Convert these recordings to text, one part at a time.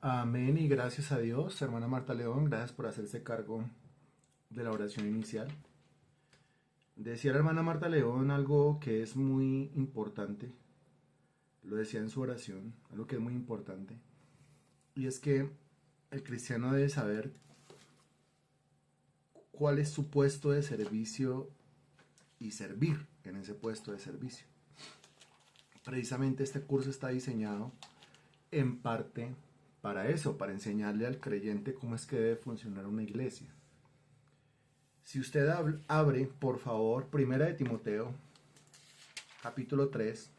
Amén y gracias a Dios, hermana Marta León, gracias por hacerse cargo de la oración inicial. Decía la hermana Marta León algo que es muy importante, lo decía en su oración, algo que es muy importante, y es que el cristiano debe saber cuál es su puesto de servicio y servir en ese puesto de servicio. Precisamente este curso está diseñado en parte para eso, para enseñarle al creyente cómo es que debe funcionar una iglesia. Si usted abre, por favor, Primera de Timoteo, capítulo 3,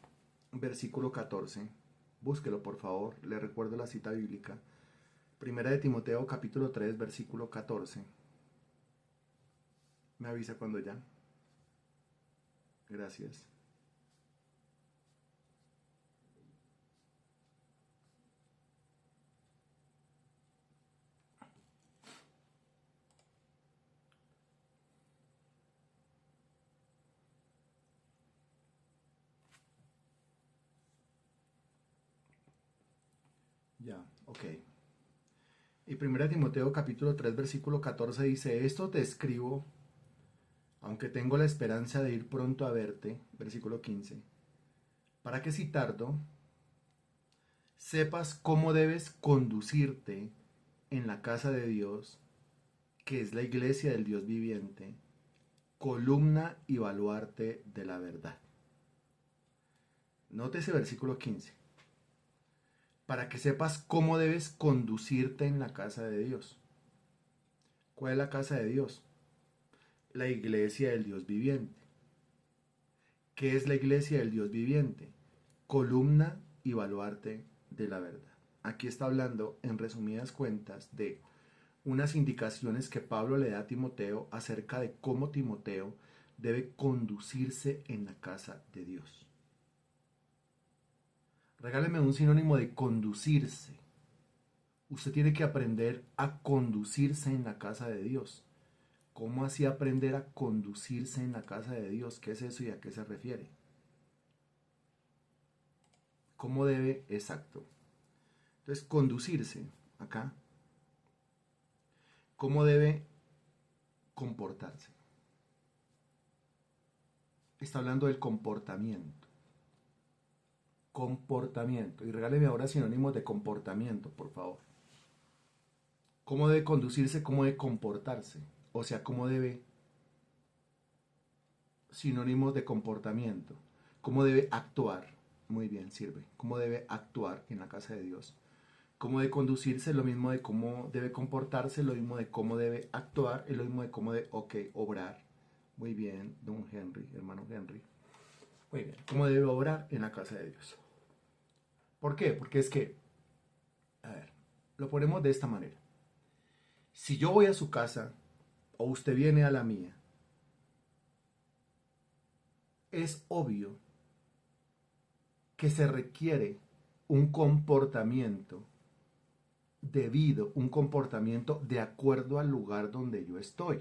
versículo 14. Búsquelo, por favor. Le recuerdo la cita bíblica. Primera de Timoteo, capítulo 3, versículo 14. Me avisa cuando ya. Gracias. Ya, ok. Y Primera de Timoteo, capítulo 3, versículo 14 dice, esto te escribo, aunque tengo la esperanza de ir pronto a verte, versículo 15, para que si tardo, sepas cómo debes conducirte en la casa de Dios, que es la iglesia del Dios viviente, columna y baluarte de la verdad. Note ese versículo 15. Para que sepas cómo debes conducirte en la casa de Dios. ¿Cuál es la casa de Dios? La iglesia del Dios viviente. ¿Qué es la iglesia del Dios viviente? Columna y baluarte de la verdad. Aquí está hablando, en resumidas cuentas, de unas indicaciones que Pablo le da a Timoteo acerca de cómo Timoteo debe conducirse en la casa de Dios. Regáleme un sinónimo de conducirse. Usted tiene que aprender a conducirse en la casa de Dios. ¿Cómo así aprender a conducirse en la casa de Dios? ¿Qué es eso y a qué se refiere? ¿Cómo debe? Exacto. Entonces, conducirse acá. ¿Cómo debe comportarse? Está hablando del comportamiento. Comportamiento. Y regáleme ahora sinónimos de comportamiento, por favor. ¿Cómo debe conducirse? ¿Cómo debe comportarse? O sea, ¿cómo debe? Sinónimos de comportamiento. ¿Cómo debe actuar? Muy bien, sirve. ¿Cómo debe actuar en la casa de Dios? ¿Cómo debe conducirse? Lo mismo de cómo debe comportarse, lo mismo de cómo debe actuar, y lo mismo de cómo debe, obrar. Muy bien, don Henry, hermano Henry. Muy bien. ¿Cómo debe obrar en la casa de Dios? ¿Por qué? Porque es que, a ver, lo ponemos de esta manera. Si yo voy a su casa o usted viene a la mía, es obvio que se requiere un comportamiento debido, un comportamiento de acuerdo al lugar donde yo estoy.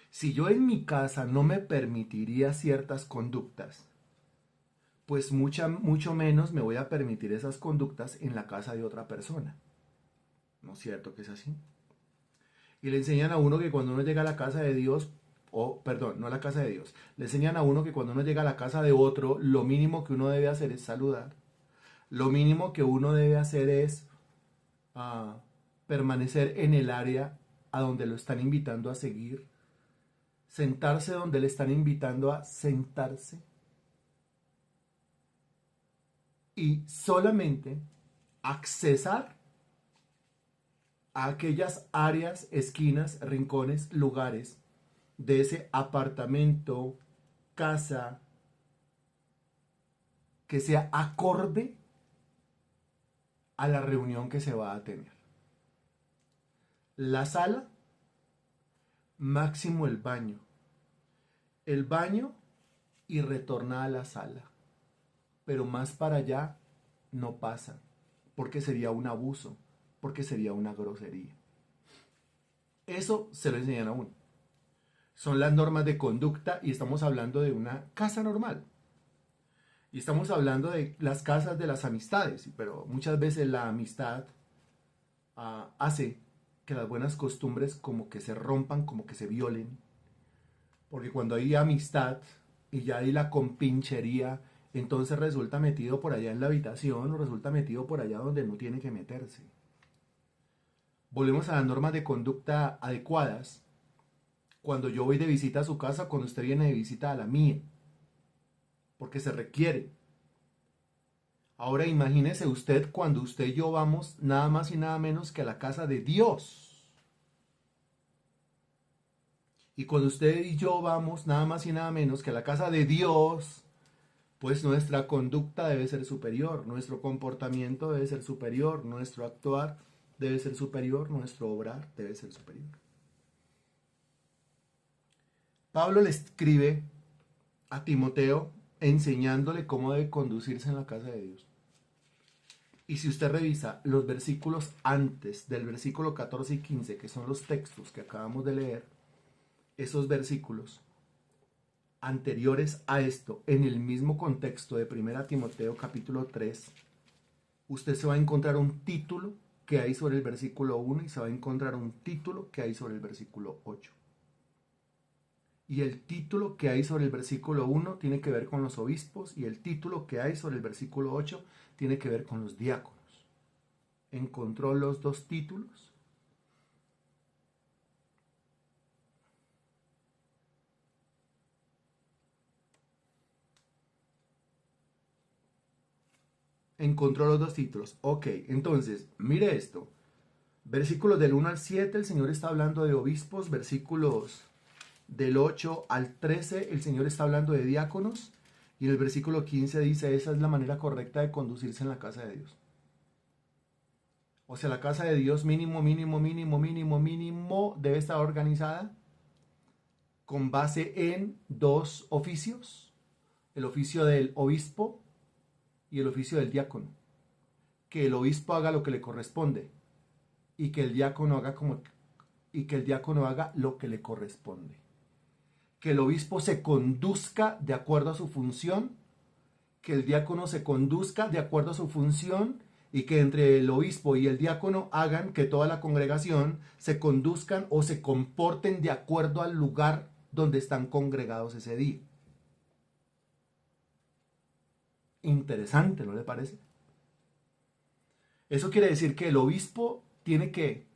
Si yo en mi casa no me permitiría ciertas conductas, pues mucho menos me voy a permitir esas conductas en la casa de otra persona. ¿No es cierto que es así? Y le enseñan a uno que cuando uno llega a la casa de Dios, perdón, no a la casa de Dios, le enseñan a uno que cuando uno llega a la casa de otro, lo mínimo que uno debe hacer es saludar. Lo mínimo que uno debe hacer es permanecer en el área a donde lo están invitando a seguir, sentarse donde le están invitando a sentarse y solamente accesar a aquellas áreas, esquinas, rincones, lugares de ese apartamento, casa, que sea acorde a la reunión que se va a tener. La sala, máximo el baño. El baño y retorna a la sala. Pero más para allá no pasa, porque sería un abuso, porque sería una grosería. Eso se lo enseñan a uno. Son las normas de conducta y estamos hablando de una casa normal. Y estamos hablando de las casas de las amistades, pero muchas veces la amistad hace que las buenas costumbres como que se rompan, como que se violen. Porque cuando hay amistad y ya hay la compinchería, entonces resulta metido por allá en la habitación o resulta metido por allá donde no tiene que meterse. Volvemos a las normas de conducta adecuadas. Cuando yo voy de visita a su casa, cuando usted viene de visita a la mía. Porque se requiere. Ahora imagínese usted cuando usted y yo vamos nada más y nada menos que a la casa de Dios. Y cuando usted y yo vamos nada más y nada menos que a la casa de Dios, pues nuestra conducta debe ser superior, nuestro comportamiento debe ser superior, nuestro actuar debe ser superior, nuestro obrar debe ser superior. Pablo le escribe a Timoteo enseñándole cómo debe conducirse en la casa de Dios. Y si usted revisa los versículos antes del versículo 14 y 15, que son los textos que acabamos de leer, esos versículos anteriores a esto, en el mismo contexto de 1 Timoteo capítulo 3, usted se va a encontrar un título que hay sobre el versículo 1 y se va a encontrar un título que hay sobre el versículo 8. Y el título que hay sobre el versículo 1 tiene que ver con los obispos y el título que hay sobre el versículo 8 tiene que ver con los diáconos. ¿Encontró los dos títulos? Encontró los dos títulos. Ok, entonces, mire esto. Versículos del 1 al 7, el Señor está hablando de obispos. Versículos del 8 al 13, el Señor está hablando de diáconos. Y en el versículo 15 dice, esa es la manera correcta de conducirse en la casa de Dios. O sea, la casa de Dios mínimo debe estar organizada con base en dos oficios. El oficio del obispo y el oficio del diácono. Que el obispo haga lo que le corresponde y que el diácono haga lo que le corresponde. Que el obispo se conduzca de acuerdo a su función, que el diácono se conduzca de acuerdo a su función y que entre el obispo y el diácono hagan que toda la congregación se conduzcan o se comporten de acuerdo al lugar donde están congregados ese día. Interesante, ¿no le parece? Eso quiere decir que el obispo tiene que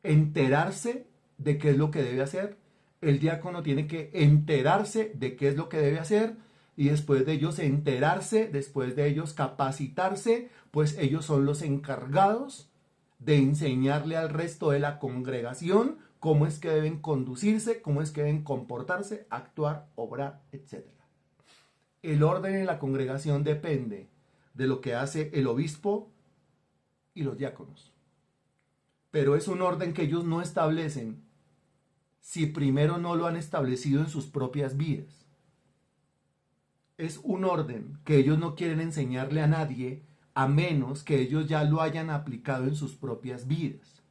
enterarse de qué es lo que debe hacer, el diácono tiene que enterarse de qué es lo que debe hacer y después de ellos enterarse, después de ellos capacitarse, pues ellos son los encargados de enseñarle al resto de la congregación cómo es que deben conducirse, cómo es que deben comportarse, actuar, obrar, etc. El orden en la congregación depende de lo que hace el obispo y los diáconos. Pero es un orden que ellos no establecen si primero no lo han establecido en sus propias vidas. Es un orden que ellos no quieren enseñarle a nadie a menos que ellos ya lo hayan aplicado en sus propias vidas.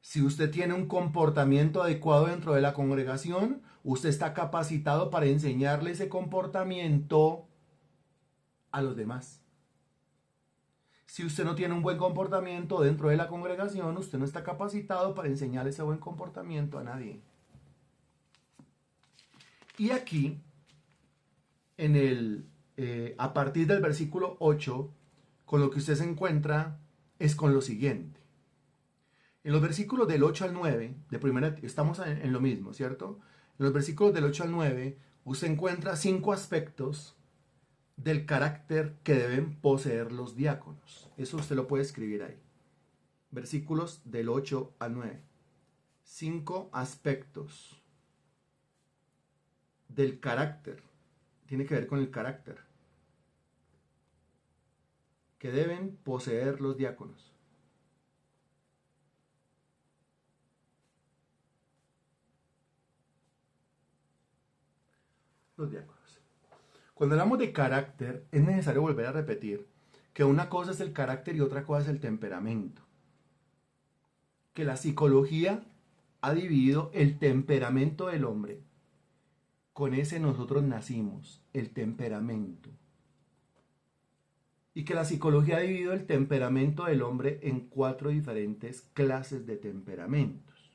Si usted tiene un comportamiento adecuado dentro de la congregación, usted está capacitado para enseñarle ese comportamiento a los demás. Si usted no tiene un buen comportamiento dentro de la congregación, usted no está capacitado para enseñar ese buen comportamiento a nadie. Y aquí, a partir del versículo 8, con lo que usted se encuentra es con lo siguiente. En los versículos del 8 al 9, estamos en lo mismo, ¿cierto? En los versículos del 8 al 9, usted encuentra 5 aspectos del carácter que deben poseer los diáconos. Eso usted lo puede escribir ahí. Versículos del 8 al 9. 5 aspectos del carácter. Tiene que ver con el carácter que deben poseer los diáconos. Los diáconos. Cuando hablamos de carácter, es necesario volver a repetir que una cosa es el carácter y otra cosa es el temperamento. Que la psicología ha dividido el temperamento del hombre. Con ese nosotros nacimos, el temperamento. y que la psicología ha dividido el temperamento del hombre en 4 diferentes clases de temperamentos.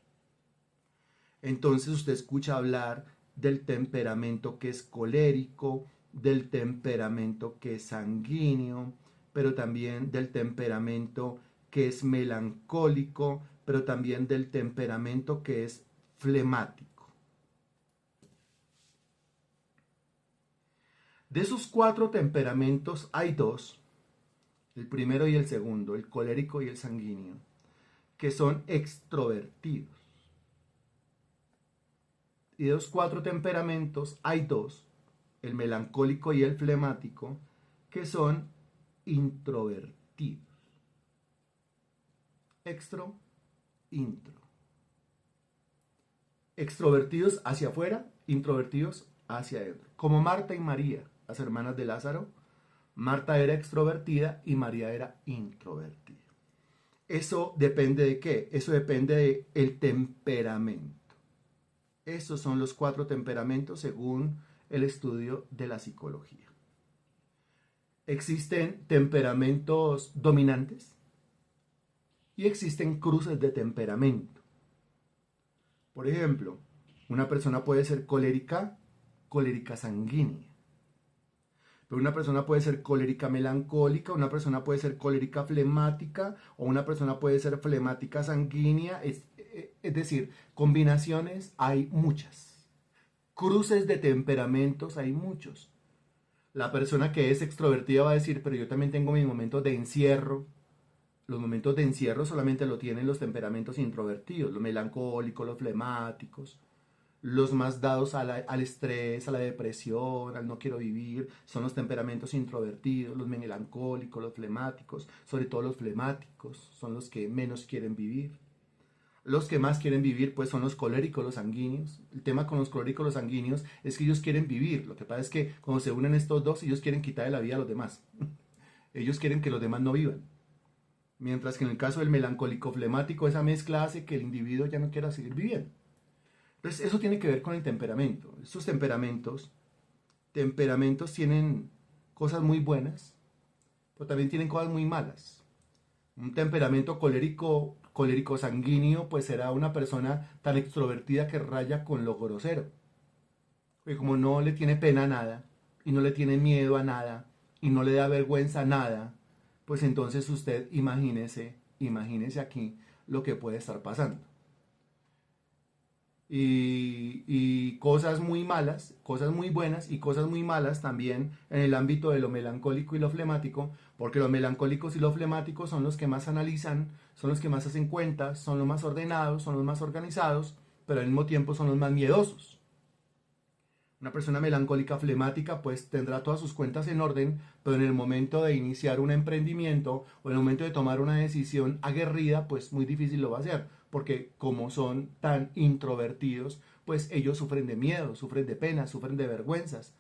Entonces usted escucha hablar del temperamento que es colérico, del temperamento que es sanguíneo, pero también del temperamento que es melancólico, pero también del temperamento que es flemático. De esos 4 temperamentos hay 2, el primero y el segundo, el colérico y el sanguíneo, que son extrovertidos. Y de los 4 temperamentos hay 2, el melancólico y el flemático, que son introvertidos. Extro, intro. Extrovertidos hacia afuera, introvertidos hacia adentro. Como Marta y María, las hermanas de Lázaro. Marta era extrovertida y María era introvertida. ¿Eso depende de qué? Eso depende del temperamento. Esos son los 4 temperamentos según el estudio de la psicología. Existen temperamentos dominantes y existen cruces de temperamento. Por ejemplo, una persona puede ser colérica, colérica sanguínea. Pero una persona puede ser colérica melancólica, una persona puede ser colérica flemática o una persona puede ser flemática sanguínea. Es decir, combinaciones hay muchas. Cruces de temperamentos hay muchos. La persona que es extrovertida va a decir, pero yo también tengo mis momentos de encierro. Los momentos de encierro solamente lo tienen los temperamentos introvertidos, los melancólicos, los flemáticos. Los más dados al estrés, a la depresión, al no quiero vivir, son los temperamentos introvertidos, los melancólicos, los flemáticos, sobre todo los flemáticos, son los que menos quieren vivir. Los que más quieren vivir, pues, son los coléricos, los sanguíneos. El tema con los coléricos, los sanguíneos, es que ellos quieren vivir. Lo que pasa es que cuando se unen estos dos, ellos quieren quitarle la vida a los demás. Ellos quieren que los demás no vivan. Mientras que en el caso del melancólico flemático, esa mezcla hace que el individuo ya no quiera seguir viviendo. Entonces, eso tiene que ver con el temperamento. Estos temperamentos tienen cosas muy buenas, pero también tienen cosas muy malas. Un temperamento colérico sanguíneo, pues será una persona tan extrovertida que raya con lo grosero. Porque como no le tiene pena a nada, y no le tiene miedo a nada, y no le da vergüenza a nada, pues entonces usted imagínese aquí lo que puede estar pasando. Y cosas muy malas, cosas muy buenas y cosas muy malas también en el ámbito de lo melancólico y lo flemático, porque los melancólicos y los flemáticos son los que más analizan, son los que más hacen cuentas, son los más ordenados, son los más organizados, pero al mismo tiempo son los más miedosos. Una persona melancólica flemática pues tendrá todas sus cuentas en orden, pero en el momento de iniciar un emprendimiento o en el momento de tomar una decisión aguerrida, pues muy difícil lo va a hacer, porque como son tan introvertidos, pues ellos sufren de miedo, sufren de pena, sufren de vergüenzas.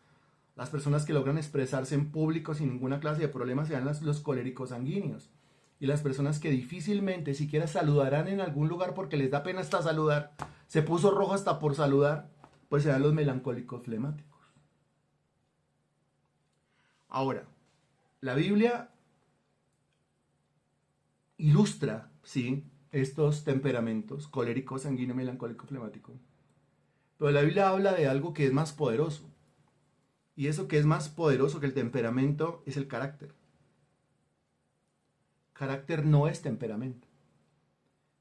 Las personas que logran expresarse en público sin ninguna clase de problemas serán los coléricos sanguíneos. Y las personas que difícilmente siquiera saludarán en algún lugar porque les da pena hasta saludar, se puso rojo hasta por saludar, pues serán los melancólicos flemáticos. Ahora, la Biblia ilustra, sí, estos temperamentos, colérico, sanguíneo, melancólico, flemático. Pero la Biblia habla de algo que es más poderoso. Y eso que es más poderoso que el temperamento es el carácter. Carácter no es temperamento.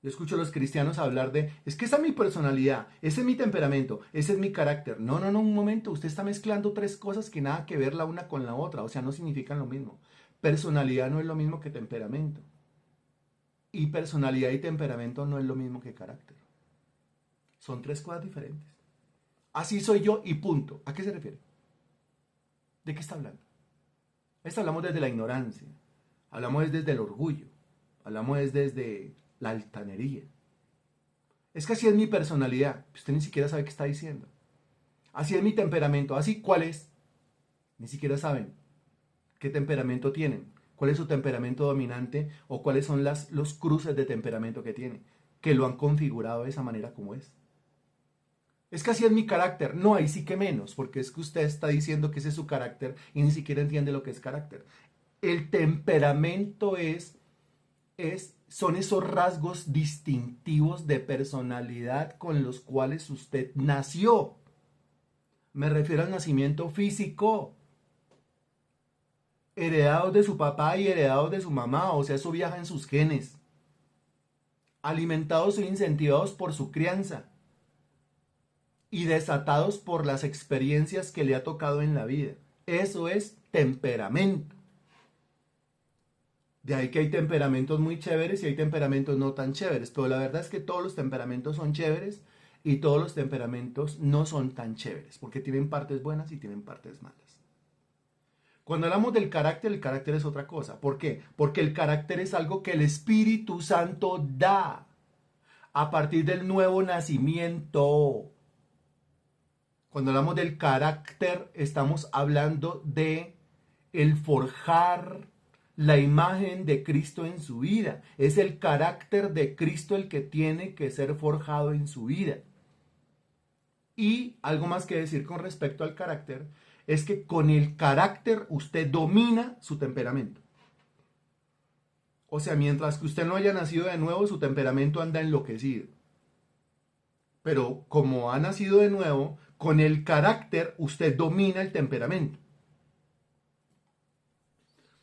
Yo escucho a los cristianos hablar de, es que esa es mi personalidad, ese es mi temperamento, ese es mi carácter. No, un momento, usted está mezclando 3 cosas que nada que ver la una con la otra, o sea, no significan lo mismo. Personalidad no es lo mismo que temperamento. Y personalidad y temperamento no es lo mismo que carácter. Son 3 cosas diferentes. Así soy yo y punto. ¿A qué se refiere? ¿De qué está hablando? Esto hablamos desde la ignorancia, hablamos desde el orgullo, hablamos desde la altanería. Es que así es mi personalidad. Usted ni siquiera sabe qué está diciendo. Así es mi temperamento. ¿Así cuál es? Ni siquiera saben qué temperamento tienen. ¿Cuál es su temperamento dominante? O cuáles son los cruces de temperamento que tienen. Que lo han configurado de esa manera como es. Es que así es mi carácter. No, ahí sí que menos. Porque es que usted está diciendo que ese es su carácter y ni siquiera entiende lo que es carácter. El temperamento son esos rasgos distintivos de personalidad con los cuales usted nació. Me refiero al nacimiento físico, heredados de su papá y heredados de su mamá, o sea, eso viaja en sus genes, alimentados e incentivados por su crianza y desatados por las experiencias que le ha tocado en la vida. Eso es temperamento. De ahí que hay temperamentos muy chéveres y hay temperamentos no tan chéveres, pero la verdad es que todos los temperamentos son chéveres y todos los temperamentos no son tan chéveres, porque tienen partes buenas y tienen partes malas. Cuando hablamos del carácter, el carácter es otra cosa. ¿Por qué? Porque el carácter es algo que el Espíritu Santo da a partir del nuevo nacimiento. Cuando hablamos del carácter, estamos hablando de el forjar la imagen de Cristo en su vida. Es el carácter de Cristo el que tiene que ser forjado en su vida. Y algo más que decir con respecto al carácter es que con el carácter usted domina su temperamento. O sea, mientras que usted no haya nacido de nuevo, su temperamento anda enloquecido. Pero como ha nacido de nuevo, con el carácter usted domina el temperamento.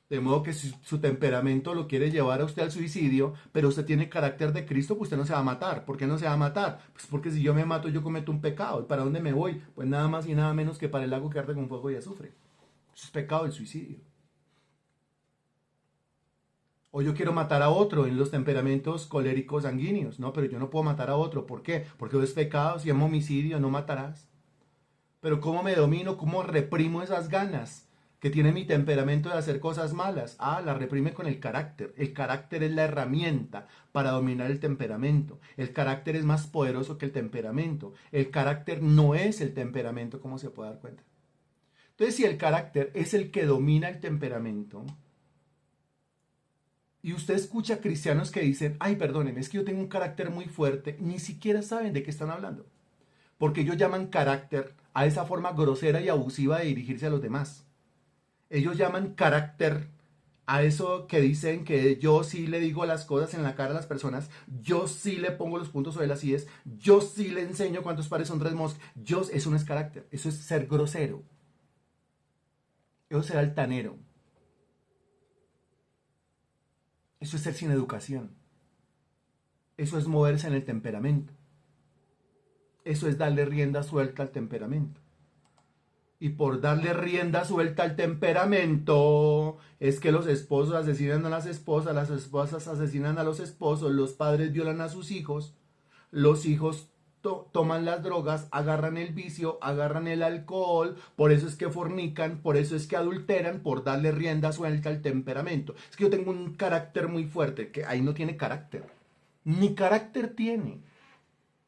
De modo que si su temperamento lo quiere llevar a usted al suicidio, pero usted tiene carácter de Cristo, pues usted no se va a matar. ¿Por qué no se va a matar? Pues porque si yo me mato, yo cometo un pecado. ¿Y para dónde me voy? Pues nada más y nada menos que para el lago que arde con fuego y azufre. Eso es pecado, el suicidio. O yo quiero matar a otro en los temperamentos coléricos sanguíneos. No, pero yo no puedo matar a otro. ¿Por qué? Porque es pecado, si es homicidio, no matarás. Pero ¿cómo me domino? ¿Cómo reprimo esas ganas que tiene mi temperamento de hacer cosas malas? La reprime con el carácter. El carácter es la herramienta para dominar el temperamento. El carácter es más poderoso que el temperamento. El carácter no es el temperamento, como se puede dar cuenta. Entonces, si el carácter es el que domina el temperamento, y usted escucha cristianos que dicen, ay, perdónenme, es que yo tengo un carácter muy fuerte, ni siquiera saben de qué están hablando. Porque ellos llaman carácter a esa forma grosera y abusiva de dirigirse a los demás. Ellos llaman carácter a eso que dicen que yo sí le digo las cosas en la cara a las personas, yo sí le pongo los puntos sobre las IES, yo sí le enseño cuántos pares son tres moscas. Eso no es carácter, eso es ser grosero. Eso es ser altanero. Eso es ser sin educación. Eso es moverse en el temperamento. Eso es darle rienda suelta al temperamento. Y por darle rienda suelta al temperamento, es que los esposos asesinan a las esposas asesinan a los esposos, los padres violan a sus hijos, los hijos toman las drogas, agarran el vicio, agarran el alcohol, por eso es que fornican, por eso es que adulteran, por darle rienda suelta al temperamento. Es que yo tengo un carácter muy fuerte, que ahí no tiene carácter. Ni carácter tiene.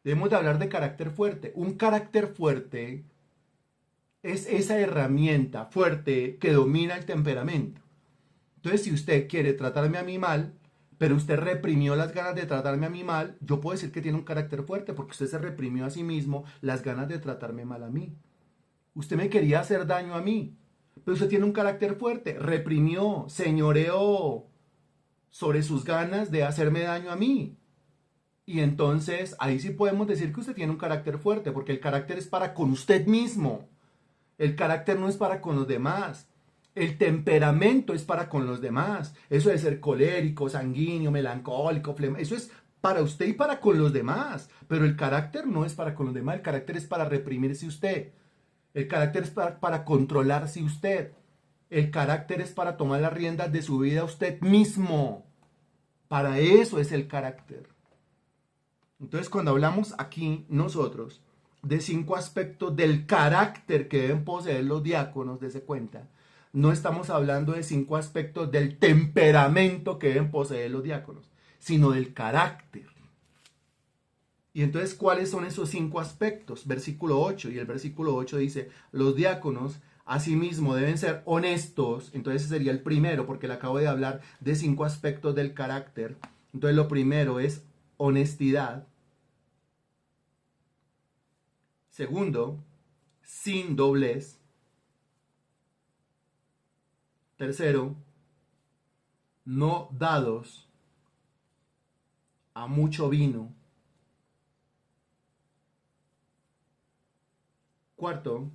Debemos de hablar de carácter fuerte. Un carácter fuerte es esa herramienta fuerte que domina el temperamento. Entonces, si usted quiere tratarme a mí mal, pero usted reprimió las ganas de tratarme a mí mal, yo puedo decir que tiene un carácter fuerte porque usted se reprimió a sí mismo las ganas de tratarme mal a mí. Usted me quería hacer daño a mí, pero usted tiene un carácter fuerte, reprimió, señoreó sobre sus ganas de hacerme daño a mí. Y entonces ahí sí podemos decir que usted tiene un carácter fuerte, porque el carácter es para con usted mismo. El carácter no es para con los demás. El temperamento es para con los demás. Eso de ser colérico, sanguíneo, melancólico, eso es para usted y para con los demás. Pero el carácter no es para con los demás. El carácter es para reprimirse usted. El carácter es para controlarse usted. El carácter es para tomar las riendas de su vida usted mismo. Para eso es el carácter. Entonces, cuando hablamos aquí nosotros de 5 aspectos del carácter que deben poseer los diáconos, dése cuenta, no estamos hablando de 5 aspectos del temperamento que deben poseer los diáconos, sino del carácter. Y entonces, ¿cuáles son esos 5 aspectos? Versículo 8, y el versículo 8 dice, los diáconos asimismo deben ser honestos. Entonces ese sería el primero, porque le acabo de hablar de 5 aspectos del carácter. Entonces lo primero es honestidad. Segundo, sin doblez. Tercero, no dados a mucho vino. Cuarto,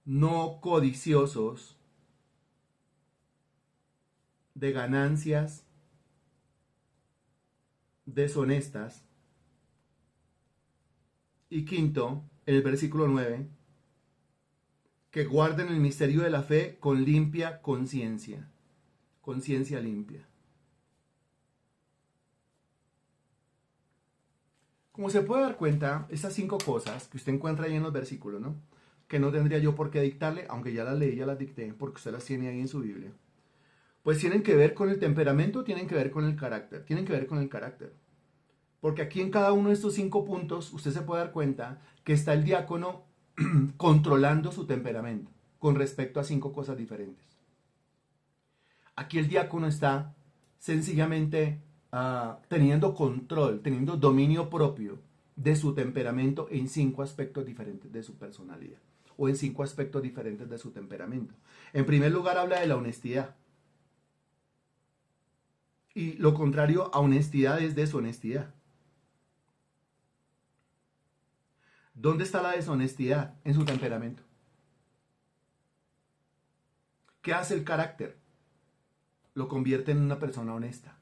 no codiciosos de ganancias deshonestas. Y quinto, en el versículo 9, que guarden el misterio de la fe con limpia conciencia. Conciencia limpia. Como se puede dar cuenta, estas 5 cosas que usted encuentra ahí en los versículos, ¿no? Que no tendría yo por qué dictarle, aunque ya las leí, ya las dicté, porque usted las tiene ahí en su Biblia. Pues tienen que ver con el temperamento, tienen que ver con el carácter, tienen que ver con el carácter. Porque aquí en cada uno de estos 5 puntos, usted se puede dar cuenta que está el diácono controlando su temperamento con respecto a 5 cosas diferentes. Aquí el diácono está sencillamente teniendo control, teniendo dominio propio de su temperamento en 5 aspectos diferentes de su personalidad o en 5 aspectos diferentes de su temperamento. En primer lugar habla de la honestidad. Y lo contrario a honestidad es deshonestidad. ¿Dónde está la deshonestidad? En su temperamento. ¿Qué hace el carácter? Lo convierte en una persona honesta.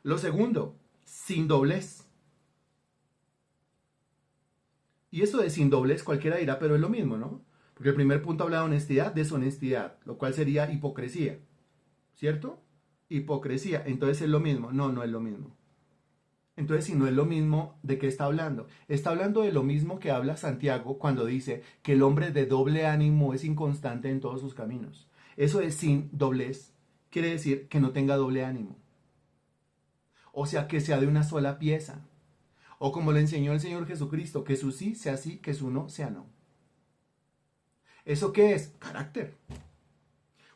Lo segundo, sin doblez. Y eso de sin doblez cualquiera dirá, pero es lo mismo, ¿no? Porque el primer punto habla de honestidad, deshonestidad, lo cual sería hipocresía, ¿cierto? Hipocresía, entonces es lo mismo. No, no es lo mismo. Entonces, si no es lo mismo, ¿de qué está hablando? Está hablando de lo mismo que habla Santiago cuando dice que el hombre de doble ánimo es inconstante en todos sus caminos. Eso de sin doblez quiere decir que no tenga doble ánimo. O sea, que sea de una sola pieza. O como le enseñó el Señor Jesucristo, que su sí sea sí, que su no sea no. ¿Eso qué es? Carácter.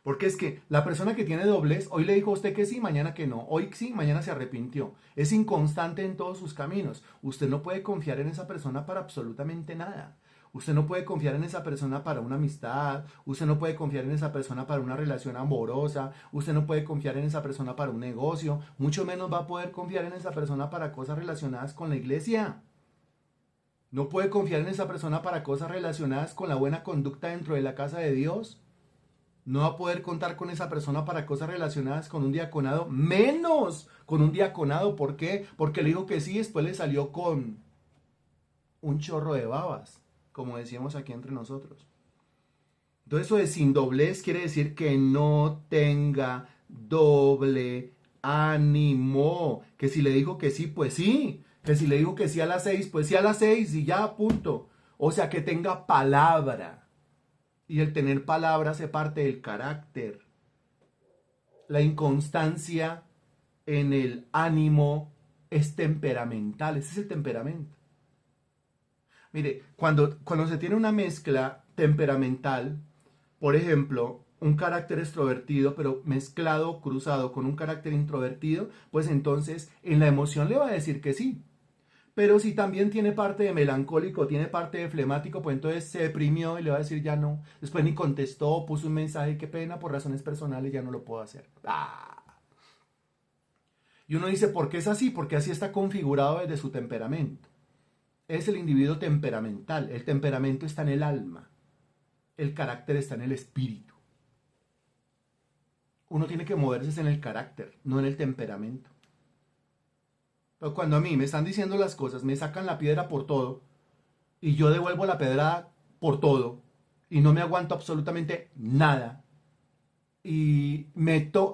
Porque es que la persona que tiene doblez, hoy le dijo a usted que sí, mañana que no. Hoy sí, mañana se arrepintió. Es inconstante en todos sus caminos. Usted no puede confiar en esa persona para absolutamente nada. Usted no puede confiar en esa persona para una amistad. Usted no puede confiar en esa persona para una relación amorosa. Usted no puede confiar en esa persona para un negocio. Mucho menos va a poder confiar en esa persona para cosas relacionadas con la iglesia. No puede confiar en esa persona para cosas relacionadas con la buena conducta dentro de la casa de Dios. No va a poder contar con esa persona para cosas relacionadas con un diaconado, menos con un diaconado. ¿Por qué? Porque le dijo que sí, después le salió con un chorro de babas, como decíamos aquí entre nosotros. Entonces eso de sin doblez quiere decir que no tenga doble ánimo. Que si le dijo que sí, pues sí. Que si le dijo que sí a las 6, pues sí a las 6 y ya, punto. O sea, que tenga palabra. Y el tener palabra hace parte del carácter. La inconstancia en el ánimo es temperamental. Ese es el temperamento. Mire, cuando se tiene una mezcla temperamental, por ejemplo, un carácter extrovertido, pero mezclado, cruzado con un carácter introvertido, pues entonces en la emoción le va a decir que sí. Pero si también tiene parte de melancólico, tiene parte de flemático, pues entonces se deprimió y le va a decir ya no. Después ni contestó, puso un mensaje, qué pena, por razones personales ya no lo puedo hacer. Y uno dice, ¿por qué es así? Porque así está configurado desde su temperamento. Es el individuo temperamental. El temperamento está en el alma. El carácter está en el espíritu. Uno tiene que moverse en el carácter, no en el temperamento. Pero cuando a mí me están diciendo las cosas, me sacan la piedra por todo, y yo devuelvo la pedrada por todo, y no me aguanto absolutamente nada, y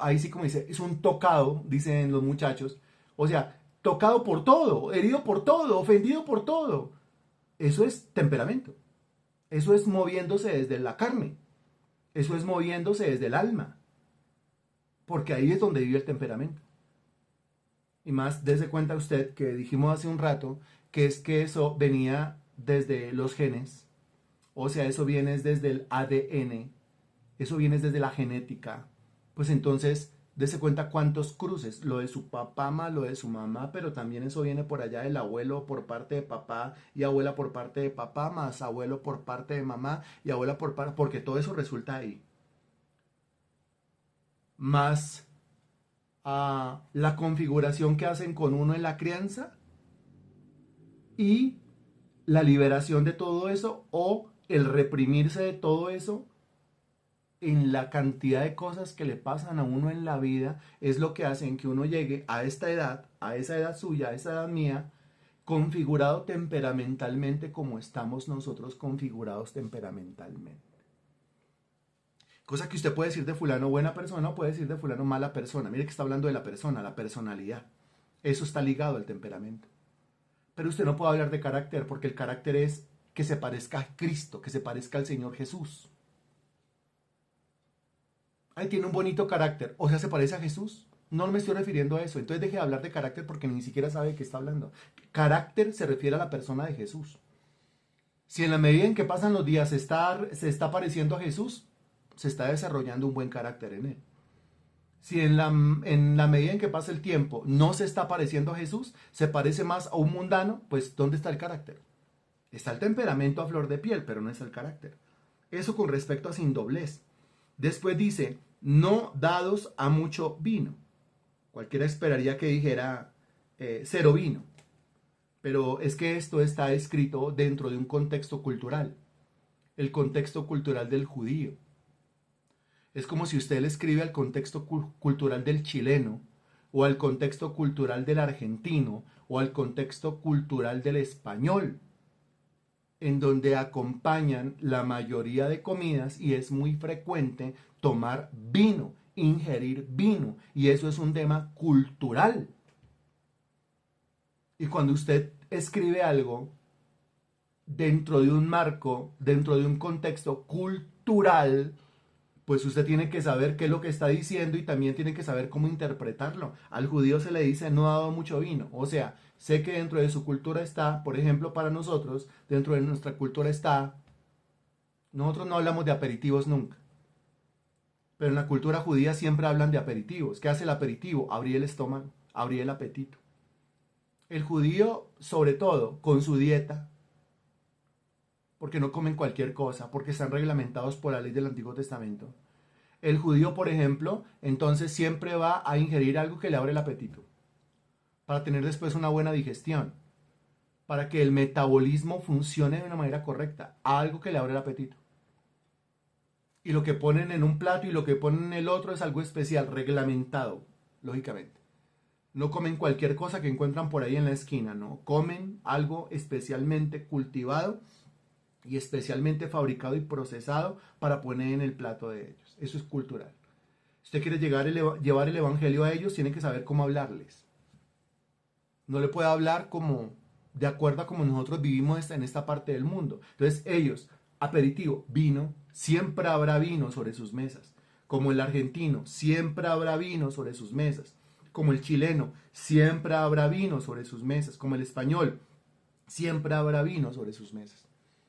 ahí sí como dice, es un tocado, dicen los muchachos, o sea, tocado por todo, herido por todo, ofendido por todo. Eso es temperamento. Eso es moviéndose desde la carne. Eso es moviéndose desde el alma. Porque ahí es donde vive el temperamento. Y más, dése cuenta usted que dijimos hace un rato que es que eso venía desde los genes. O sea, eso viene desde el ADN. Eso viene desde la genética. Pues entonces, dése cuenta cuántos cruces. Lo de su papá más lo de su mamá, pero también eso viene por allá del abuelo por parte de papá y abuela por parte de papá, más abuelo por parte de mamá y abuela por parte, porque todo eso resulta ahí. más la configuración que hacen con uno en la crianza y la liberación de todo eso o el reprimirse de todo eso en la cantidad de cosas que le pasan a uno en la vida es lo que hacen que uno llegue a esta edad, a esa edad suya, a esa edad mía, configurado temperamentalmente como estamos nosotros configurados temperamentalmente. Cosa que usted puede decir de fulano buena persona o puede decir de fulano mala persona. Mire que está hablando de la persona, la personalidad. Eso está ligado al temperamento. Pero usted no puede hablar de carácter porque el carácter es que se parezca a Cristo, que se parezca al Señor Jesús. Ahí tiene un bonito carácter, o sea, se parece a Jesús. No me estoy refiriendo a eso. Entonces deje de hablar de carácter porque ni siquiera sabe de qué está hablando. Carácter se refiere a la persona de Jesús. Si en la medida en que pasan los días se está pareciendo a Jesús, se está desarrollando un buen carácter en él. Si en la medida en que pasa el tiempo no se está pareciendo a Jesús, se parece más a un mundano, pues ¿dónde está el carácter? Está el temperamento a flor de piel, pero no está el carácter. Eso con respecto a sin doblez. Después dice, no dados a mucho vino. Cualquiera esperaría que dijera cero vino. Pero es que esto está escrito dentro de un contexto cultural. El contexto cultural del judío. Es como si usted le escribe al contexto cultural del chileno, o al contexto cultural del argentino, o al contexto cultural del español, en donde acompañan la mayoría de comidas y es muy frecuente tomar vino, ingerir vino, y eso es un tema cultural. Y cuando usted escribe algo dentro de un marco, dentro de un contexto cultural, pues usted tiene que saber qué es lo que está diciendo y también tiene que saber cómo interpretarlo. Al judío se le dice no ha dado mucho vino. O sea, sé que dentro de su cultura está, por ejemplo, para nosotros, dentro de nuestra cultura está, nosotros no hablamos de aperitivos nunca. Pero en la cultura judía siempre hablan de aperitivos. ¿Qué hace el aperitivo? Abrir el estómago, abrir el apetito. El judío, sobre todo, con su dieta, porque no comen cualquier cosa, porque están reglamentados por la ley del Antiguo Testamento. El judío, por ejemplo, entonces siempre va a ingerir algo que le abre el apetito, para tener después una buena digestión, para que el metabolismo funcione de una manera correcta, algo que le abre el apetito. Y lo que ponen en un plato y lo que ponen en el otro es algo especial, reglamentado, lógicamente. No comen cualquier cosa que encuentran por ahí en la esquina, no. Comen algo especialmente cultivado y especialmente fabricado y procesado para poner en el plato de ellos. Eso es cultural. Si usted quiere llevar el evangelio a ellos, tiene que saber cómo hablarles. No le puede hablar como de acuerdo a como nosotros vivimos en esta parte del mundo. Entonces ellos, aperitivo, vino, siempre habrá vino sobre sus mesas. Como el argentino, siempre habrá vino sobre sus mesas. Como el chileno, siempre habrá vino sobre sus mesas. Como el español, siempre habrá vino sobre sus mesas.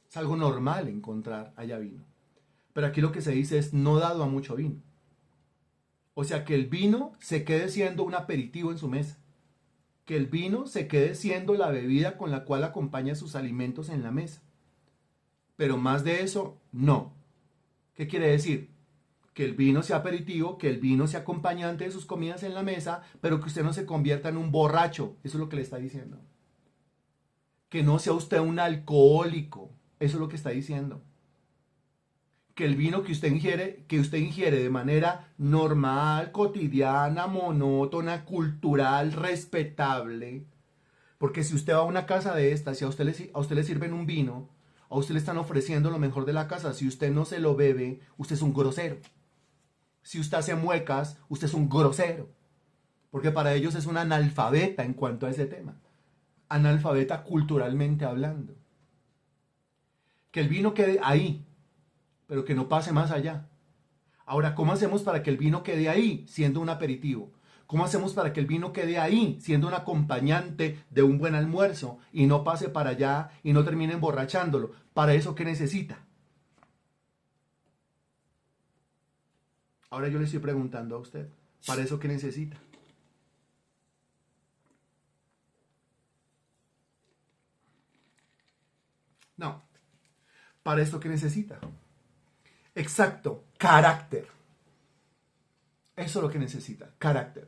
Es algo normal encontrar allá vino. Pero aquí lo que se dice es no dado a mucho vino. O sea, que el vino se quede siendo un aperitivo en su mesa. Que el vino se quede siendo la bebida con la cual acompaña sus alimentos en la mesa. Pero más de eso, no. ¿Qué quiere decir? Que el vino sea aperitivo, que el vino sea acompañante de sus comidas en la mesa, pero que usted no se convierta en un borracho. Eso es lo que le está diciendo. Que no sea usted un alcohólico. Eso es lo que está diciendo. Que el vino que usted ingiere de manera normal, cotidiana, monótona, cultural, respetable. Porque si usted va a una casa de estas, si a usted le sirven un vino, a usted le están ofreciendo lo mejor de la casa. Si usted no se lo bebe, usted es un grosero. Si usted hace muecas, usted es un grosero. Porque para ellos es un analfabeta en cuanto a ese tema. Analfabeta culturalmente hablando. Que el vino quede ahí, pero que no pase más allá. Ahora, ¿cómo hacemos para que el vino quede ahí siendo un aperitivo? ¿Cómo hacemos para que el vino quede ahí siendo un acompañante de un buen almuerzo y no pase para allá y no termine emborrachándolo? ¿Para eso qué necesita? Ahora yo le estoy preguntando a usted, ¿para eso qué necesita? No, ¿para esto qué necesita? Exacto, carácter. Eso es lo que necesita, carácter.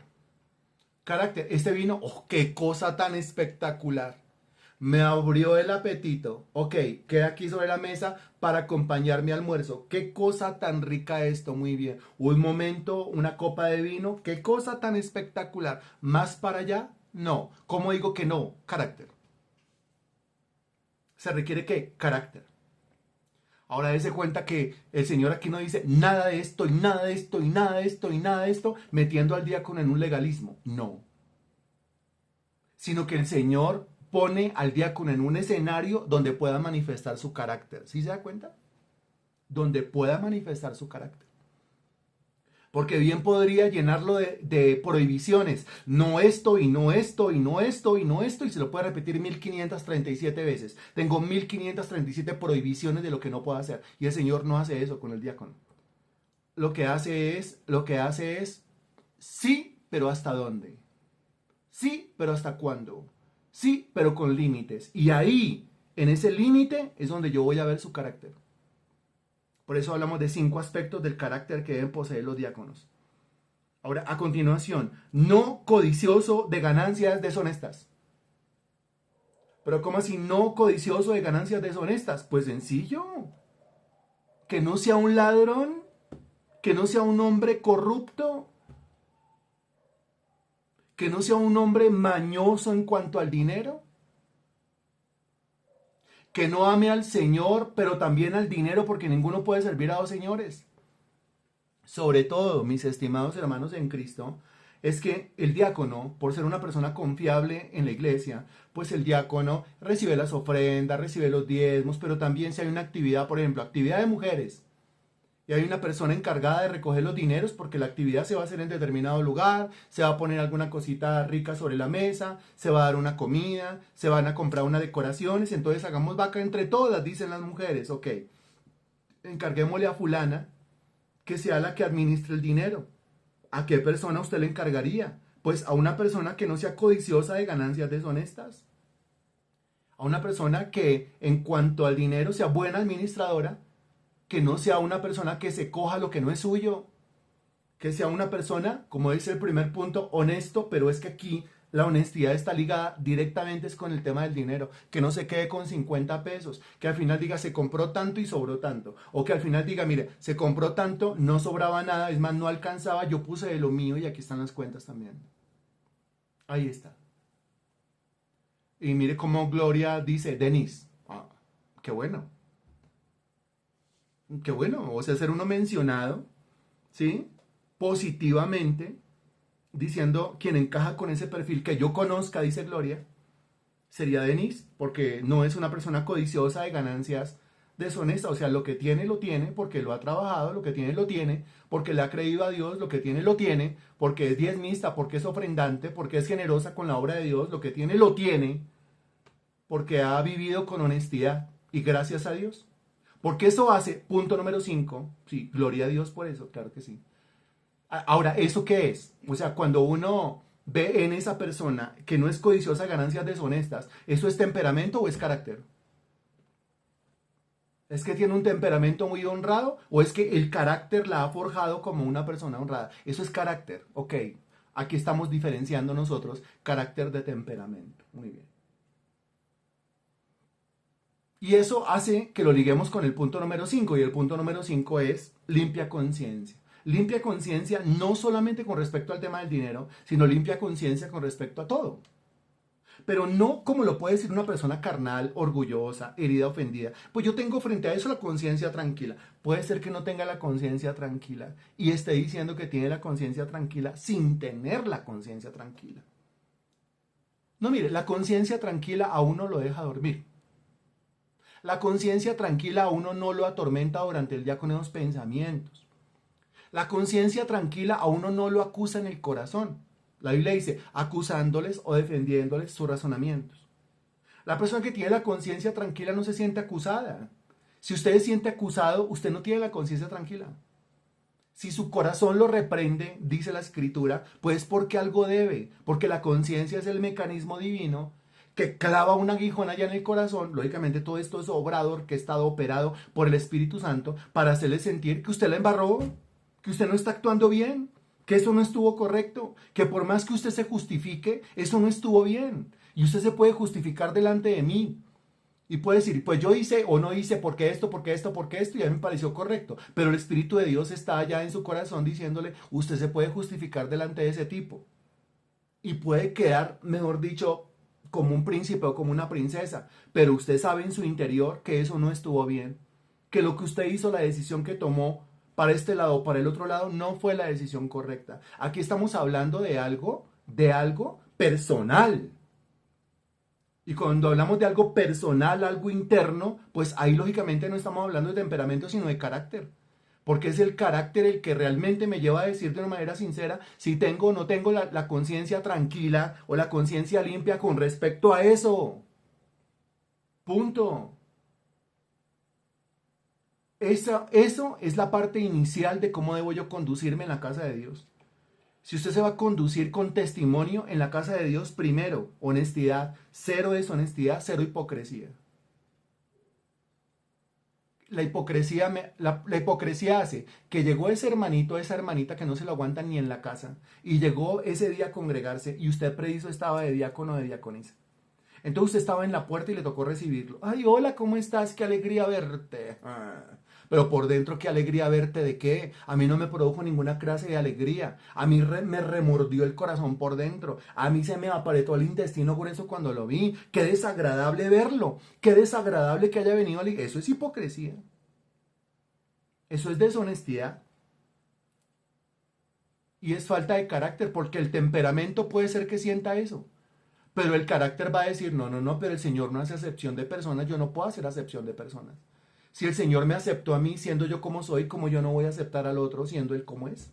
Carácter. Este vino, oh, qué cosa tan espectacular. Me abrió el apetito. Ok, queda aquí sobre la mesa para acompañar mi almuerzo. Qué cosa tan rica esto, muy bien. Un momento, una copa de vino. Qué cosa tan espectacular. ¿Más para allá? No. ¿Cómo digo que no? Carácter. ¿Se requiere qué? Carácter. Ahora dése cuenta que el Señor aquí no dice nada de esto y nada de esto y nada de esto y nada de esto, metiendo al diácono en un legalismo. No. Sino que el Señor pone al diácono en un escenario donde pueda manifestar su carácter. ¿Sí se da cuenta? Donde pueda manifestar su carácter. Porque bien podría llenarlo de prohibiciones. No esto y no esto y no esto y no esto. Y se lo puede repetir 1537 veces. Tengo 1537 prohibiciones de lo que no puedo hacer. Y el Señor no hace eso con el diácono. Lo que hace es sí, pero ¿hasta dónde? Sí, pero ¿hasta cuándo? Sí, pero con límites. Y ahí, en ese límite, es donde yo voy a ver su carácter. Por eso hablamos de 5 aspectos del carácter que deben poseer los diáconos. Ahora, a continuación, no codicioso de ganancias deshonestas. Pero ¿cómo así no codicioso de ganancias deshonestas? Pues sencillo. Que no sea un ladrón, que no sea un hombre corrupto, que no sea un hombre mañoso en cuanto al dinero, que no ame al Señor, pero también al dinero, porque ninguno puede servir a dos señores. Sobre todo, mis estimados hermanos en Cristo, es que el diácono, por ser una persona confiable en la iglesia, pues el diácono recibe las ofrendas, recibe los diezmos, pero también si hay una actividad, por ejemplo, actividad de mujeres, y hay una persona encargada de recoger los dineros porque la actividad se va a hacer en determinado lugar, se va a poner alguna cosita rica sobre la mesa, se va a dar una comida, se van a comprar unas decoraciones, entonces hagamos vaca entre todas, dicen las mujeres, ok, encarguémosle a fulana que sea la que administre el dinero. ¿A qué persona usted le encargaría? Pues a una persona que no sea codiciosa de ganancias deshonestas, a una persona que en cuanto al dinero sea buena administradora, que no sea una persona que se coja lo que no es suyo, que sea una persona, como dice el primer punto, honesto, pero es que aquí la honestidad está ligada directamente con el tema del dinero, que no se quede con 50 pesos, que al final diga se compró tanto y sobró tanto, o que al final diga, mire, se compró tanto, no sobraba nada, es más, no alcanzaba, yo puse de lo mío y aquí están las cuentas también. Ahí está. Y mire cómo Gloria dice, Denis, ah, qué bueno, qué bueno, o sea, ser uno mencionado, ¿sí? Positivamente, diciendo quien encaja con ese perfil que yo conozca, dice Gloria, sería Denise, porque no es una persona codiciosa de ganancias deshonestas, o sea, lo que tiene lo tiene porque lo ha trabajado, lo que tiene lo tiene porque le ha creído a Dios, lo que tiene lo tiene porque es diezmista, porque es ofrendante, porque es generosa con la obra de Dios, lo que tiene lo tiene porque ha vivido con honestidad y gracias a Dios. Porque eso hace, punto número 5, sí, gloria a Dios por eso, claro que sí. Ahora, ¿eso qué es? O sea, cuando uno ve en esa persona que no es codiciosa de ganancias deshonestas, ¿eso es temperamento o es carácter? ¿Es que tiene un temperamento muy honrado o es que el carácter la ha forjado como una persona honrada? Eso es carácter, ok. Aquí estamos diferenciando nosotros carácter de temperamento. Muy bien. Y eso hace que lo liguemos con el punto número 5 y el punto número 5 es limpia conciencia. Limpia conciencia no solamente con respecto al tema del dinero, sino limpia conciencia con respecto a todo. Pero no como lo puede decir una persona carnal, orgullosa, herida, ofendida. Pues yo tengo frente a eso la conciencia tranquila. Puede ser que no tenga la conciencia tranquila y esté diciendo que tiene la conciencia tranquila sin tener la conciencia tranquila. No, mire, la conciencia tranquila a uno lo deja dormir. La conciencia tranquila a uno no lo atormenta durante el día con esos pensamientos. La conciencia tranquila a uno no lo acusa en el corazón. La Biblia dice, acusándoles o defendiéndoles sus razonamientos. La persona que tiene la conciencia tranquila no se siente acusada. Si usted se siente acusado, usted no tiene la conciencia tranquila. Si su corazón lo reprende, dice la Escritura, pues porque algo debe, porque la conciencia es el mecanismo divino que clava un aguijón allá en el corazón. Lógicamente todo esto es obrado, orquestado, operado por el Espíritu Santo para hacerle sentir que usted la embarró, que usted no está actuando bien, que eso no estuvo correcto, que por más que usted se justifique, eso no estuvo bien. Y usted se puede justificar delante de mí. Y puede decir, pues yo hice o no hice porque esto, porque esto, porque esto, y a mí me pareció correcto. Pero el Espíritu de Dios está allá en su corazón diciéndole, usted se puede justificar delante de ese tipo. Y puede quedar, mejor dicho, como un príncipe o como una princesa. Pero usted sabe en su interior que eso no estuvo bien. Que lo que usted hizo, la decisión que tomó para este lado o para el otro lado, no fue la decisión correcta. Aquí estamos hablando de algo personal. Y cuando hablamos de algo personal, algo interno, pues ahí lógicamente no estamos hablando de temperamento, sino de carácter. Porque es el carácter el que realmente me lleva a decir de una manera sincera si tengo o no tengo la conciencia tranquila o la conciencia limpia con respecto a eso. Punto. Eso es la parte inicial de cómo debo yo conducirme en la casa de Dios. Si usted se va a conducir con testimonio en la casa de Dios, primero, honestidad, cero deshonestidad, cero hipocresía. La hipocresía hace que llegó ese hermanito, esa hermanita que no se lo aguantan ni en la casa, y llegó ese día a congregarse, y usted preciso estaba de diácono o de diaconisa. Entonces usted estaba en la puerta y le tocó recibirlo. Ay, hola, ¿cómo estás? Qué alegría verte. Pero por dentro, qué alegría verte de qué. A mí no me produjo ninguna clase de alegría. A mí me remordió el corazón por dentro. A mí se me apretó el intestino grueso cuando lo vi. Qué desagradable verlo. Qué desagradable que haya venido a la iglesia. Eso es hipocresía. Eso es deshonestidad. Y es falta de carácter, porque el temperamento puede ser que sienta eso. Pero el carácter va a decir, no, no, no, pero el Señor no hace acepción de personas, yo no puedo hacer acepción de personas. Si el Señor me aceptó a mí siendo yo como soy, como yo no voy a aceptar al otro siendo él como es.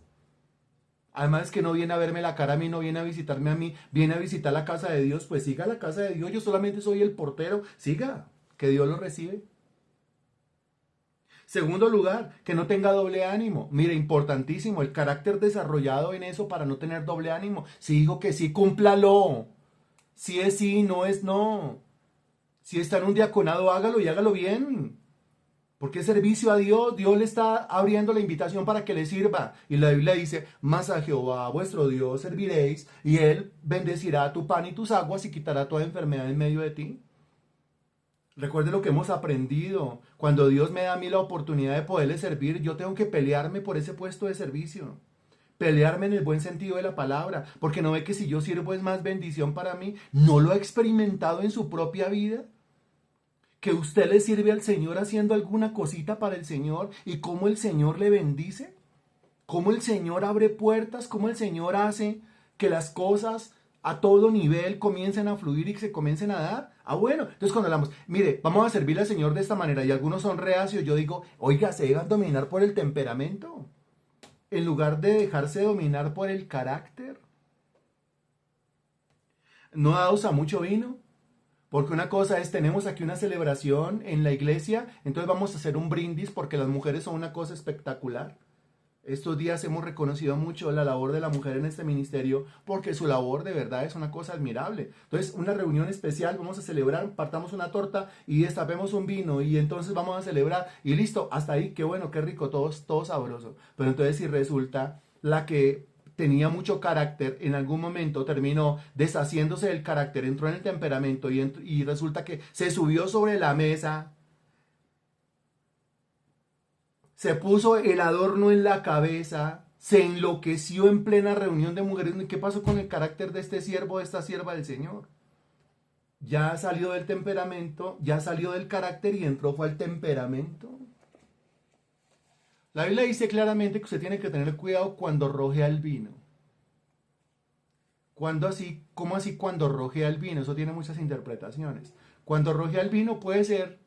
Además que no viene a verme la cara a mí, no viene a visitarme a mí, viene a visitar la casa de Dios, pues siga la casa de Dios, yo solamente soy el portero, siga, que Dios lo recibe. Segundo lugar, que no tenga doble ánimo. Mire, importantísimo, el carácter desarrollado en eso para no tener doble ánimo. Si dijo que sí, cúmplalo. Si es sí, no es no. Si está en un diaconado, hágalo y hágalo bien. Porque es servicio a Dios. Dios le está abriendo la invitación para que le sirva. Y la Biblia dice, mas a Jehová vuestro Dios serviréis, y Él bendecirá tu pan y tus aguas y quitará toda enfermedad en medio de ti. Recuerde lo que hemos aprendido. Cuando Dios me da a mí la oportunidad de poderle servir, yo tengo que pelearme por ese puesto de servicio. Pelearme en el buen sentido de la palabra, porque no ve que si yo sirvo es más bendición para mí. ¿No lo ha experimentado en su propia vida? Que usted le sirve al Señor haciendo alguna cosita para el Señor y cómo el Señor le bendice, cómo el Señor abre puertas, cómo el Señor hace que las cosas a todo nivel comiencen a fluir y que se comiencen a dar. Ah, bueno, entonces cuando hablamos, mire, vamos a servirle al Señor de esta manera y algunos son reacios, yo digo, oiga, se dejan dominar por el temperamento en lugar de dejarse dominar por el carácter. No dados a mucho vino, porque una cosa es, tenemos aquí una celebración en la iglesia, entonces vamos a hacer un brindis porque las mujeres son una cosa espectacular. Estos días hemos reconocido mucho la labor de la mujer en este ministerio porque su labor de verdad es una cosa admirable. Entonces, una reunión especial, vamos a celebrar, partamos una torta y destapemos un vino y entonces vamos a celebrar y listo, hasta ahí, qué bueno, qué rico, todo sabroso. Pero entonces si resulta la que tenía mucho carácter, en algún momento terminó deshaciéndose del carácter, entró en el temperamento y resulta que se subió sobre la mesa, se puso el adorno en la cabeza, se enloqueció en plena reunión de mujeres. ¿Qué pasó con el carácter de este siervo, de esta sierva del Señor? Ya salió del temperamento, ya salió del carácter y entró fue al temperamento. La Biblia dice claramente que usted tiene que tener cuidado cuando rojea el vino. ¿Cuándo así? ¿Cómo así cuando rojea el vino? Eso tiene muchas interpretaciones. Cuando rojea el vino puede ser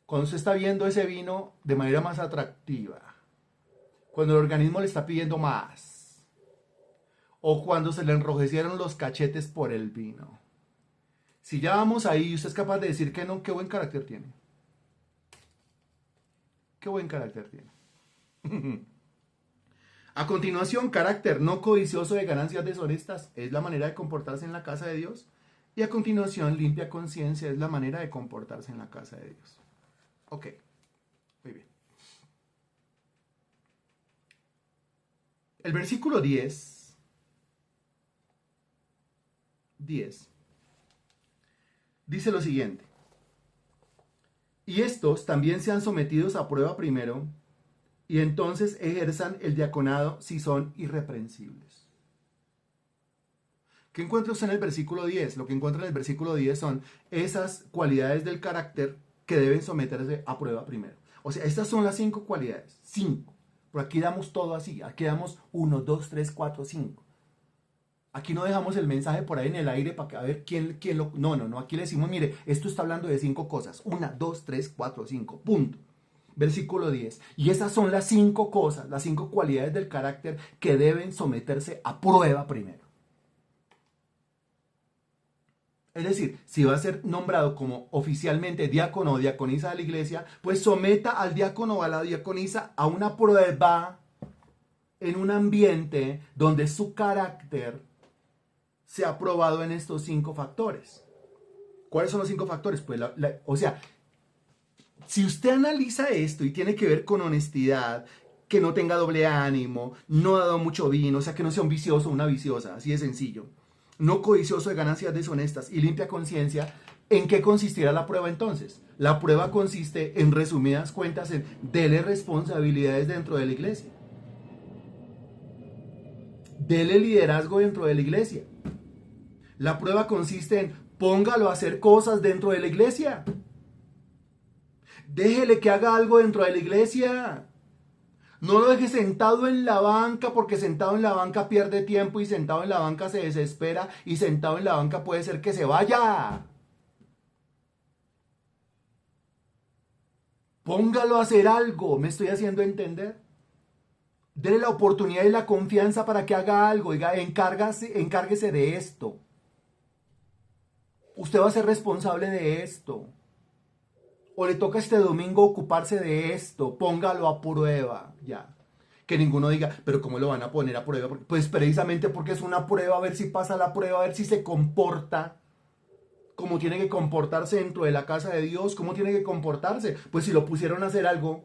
cuando usted está viendo ese vino de manera más atractiva, cuando el organismo le está pidiendo más, o cuando se le enrojecieron los cachetes por el vino. Si ya vamos ahí y usted es capaz de decir que no, qué buen carácter tiene. Qué buen carácter tiene. A continuación, carácter no codicioso de ganancias deshonestas es la manera de comportarse en la casa de Dios. Y a continuación, limpia conciencia es la manera de comportarse en la casa de Dios. Ok, muy bien. El versículo 10 dice lo siguiente: y estos también sean sometidos a prueba primero, y entonces ejerzan el diaconado si son irreprensibles. ¿Qué encuentra usted en el versículo 10? Lo que encuentra en el versículo 10 son esas cualidades del carácter que deben someterse a prueba primero. O sea, estas son las 5 cualidades. 5. Por aquí damos todo así. Aquí damos 1, 2, 3, 4, 5. Aquí no dejamos el mensaje por ahí en el aire para que a ver quién lo... No. Aquí le decimos, mire, esto está hablando de 5 cosas. 1, 2, 3, 4, 5. Punto. Versículo 10. Y esas son las 5 cosas, las 5 cualidades del carácter que deben someterse a prueba primero. Es decir, si va a ser nombrado como oficialmente diácono o diaconisa de la iglesia, pues someta al diácono o a la diaconisa a una prueba en un ambiente donde su carácter sea probado en estos 5 factores. ¿Cuáles son los 5 factores? Pues o sea, si usted analiza esto y tiene que ver con honestidad, que no tenga doble ánimo, no ha dado mucho vino, o sea, que no sea un vicioso o una viciosa, así de sencillo, no codicioso de ganancias deshonestas y limpia conciencia, ¿en qué consistirá la prueba entonces? La prueba consiste, en resumidas cuentas, en dele responsabilidades dentro de la iglesia. Dele liderazgo dentro de la iglesia. La prueba consiste en póngalo a hacer cosas dentro de la iglesia. Déjele que haga algo dentro de la iglesia. No lo deje sentado en la banca, porque sentado en la banca pierde tiempo y sentado en la banca se desespera y sentado en la banca puede ser que se vaya. Póngalo a hacer algo, ¿me estoy haciendo entender? Dele la oportunidad y la confianza para que haga algo. Diga, encárguese de esto. Usted va a ser responsable de esto. O le toca este domingo ocuparse de esto, póngalo a prueba, ya. Que ninguno diga, pero ¿cómo lo van a poner a prueba? Pues precisamente porque es una prueba, a ver si pasa la prueba, a ver si se comporta como tiene que comportarse dentro de la casa de Dios, cómo tiene que comportarse. Pues si lo pusieron a hacer algo,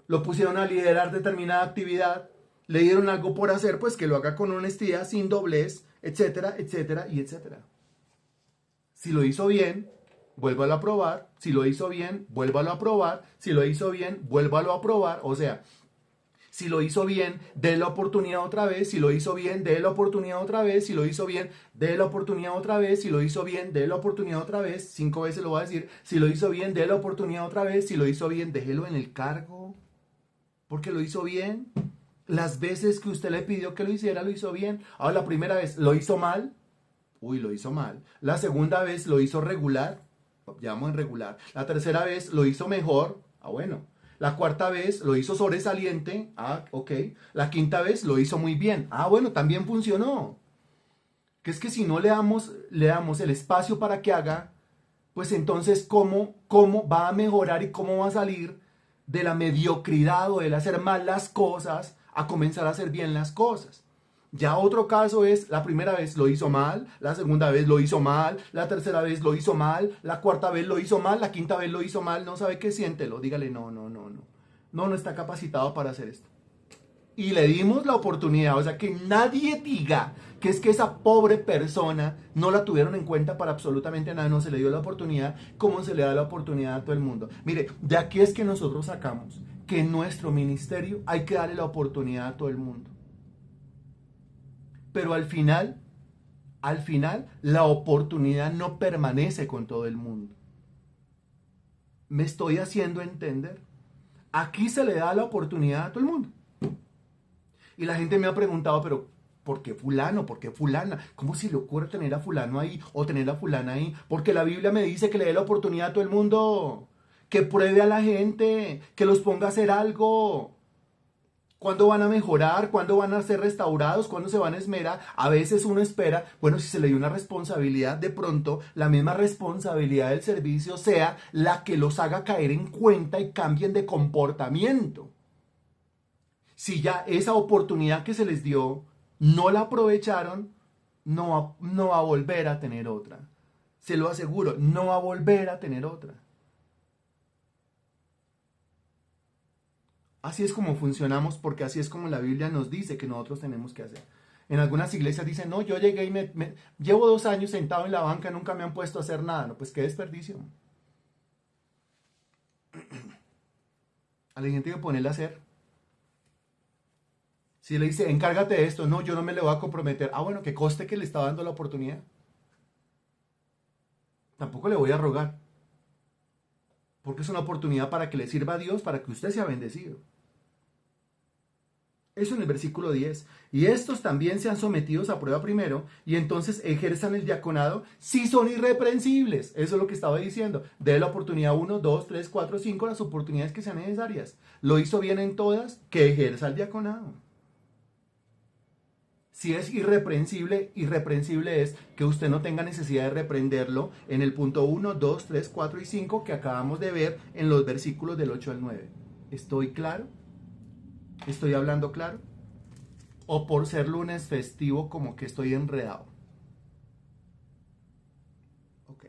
lo pusieron a liderar determinada actividad, le dieron algo por hacer, pues que lo haga con honestidad, sin doblez, etcétera, etcétera y etcétera. Si lo hizo bien, vuélvalo a probar. Si lo hizo bien, vuélvalo a probar. Si lo hizo bien, vuélvalo a probar. O sea, si lo hizo bien, dé la oportunidad otra vez. Si lo hizo bien, dé la oportunidad otra vez. Si lo hizo bien, dé la oportunidad otra vez. Si lo hizo bien, dé la oportunidad otra vez. 5 veces lo voy a decir. Si lo hizo bien, dé la oportunidad otra vez. Si lo hizo bien, déjelo en el cargo. Porque lo hizo bien. Las veces que usted le pidió que lo hiciera, lo hizo bien. Ahora, la primera vez, ¿lo hizo mal? Uy, lo hizo mal. La segunda vez lo hizo regular. Llamo en regular. La tercera vez lo hizo mejor. Ah, bueno. La cuarta vez lo hizo sobresaliente. Ah, ok. La quinta vez lo hizo muy bien. Ah, bueno, también funcionó. Que es que si no le damos el espacio para que haga, pues entonces ¿cómo va a mejorar y cómo va a salir de la mediocridad o del hacer mal las cosas a comenzar a hacer bien las cosas? Ya otro caso es, la primera vez lo hizo mal, la segunda vez lo hizo mal, la tercera vez lo hizo mal, la cuarta vez lo hizo mal, la quinta vez lo hizo mal, no sabe qué, siéntelo, dígale no está capacitado para hacer esto. Y le dimos la oportunidad, o sea, que nadie diga que es que esa pobre persona no la tuvieron en cuenta para absolutamente nada, no se le dio la oportunidad como se le da la oportunidad a todo el mundo. Mire, de aquí es que nosotros sacamos que en nuestro ministerio hay que darle la oportunidad a todo el mundo. Pero al final, la oportunidad no permanece con todo el mundo. ¿Me estoy haciendo entender? Aquí se le da la oportunidad a todo el mundo. Y la gente me ha preguntado, pero ¿por qué fulano? ¿Por qué fulana? ¿Cómo se le ocurre tener a fulano ahí o tener a fulana ahí? Porque la Biblia me dice que le dé la oportunidad a todo el mundo. Que pruebe a la gente, que los ponga a hacer algo. ¿Cuándo van a mejorar? ¿Cuándo van a ser restaurados? ¿Cuándo se van a esmerar? A veces uno espera, bueno, si se le dio una responsabilidad, de pronto la misma responsabilidad del servicio sea la que los haga caer en cuenta y cambien de comportamiento. Si ya esa oportunidad que se les dio no la aprovecharon, no va a volver a tener otra. Se lo aseguro, no va a volver a tener otra. Así es como funcionamos, porque así es como la Biblia nos dice que nosotros tenemos que hacer. En algunas iglesias dicen, no, yo llegué y llevo 2 años sentado en la banca, nunca me han puesto a hacer nada. No, pues qué desperdicio. A la gente hay que ponerle a hacer. Si le dice, encárgate de esto, no, yo no me le voy a comprometer. Ah, bueno, que coste que le está dando la oportunidad. Tampoco le voy a rogar. Porque es una oportunidad para que le sirva a Dios, para que usted sea bendecido. Eso en el versículo 10. Y estos también sean sometidos a prueba primero, y entonces ejerzan el diaconado si son irreprensibles. Eso es lo que estaba diciendo. De la oportunidad 1, 2, 3, 4, 5, las oportunidades que sean necesarias. Lo hizo bien en todas, que ejerza el diaconado. Si es irreprensible, irreprensible es que usted no tenga necesidad de reprenderlo en el punto 1, 2, 3, 4 y 5 que acabamos de ver en los versículos del 8 al 9. ¿Estoy claro? ¿Estoy hablando claro? ¿O por ser lunes festivo como que estoy enredado? Ok.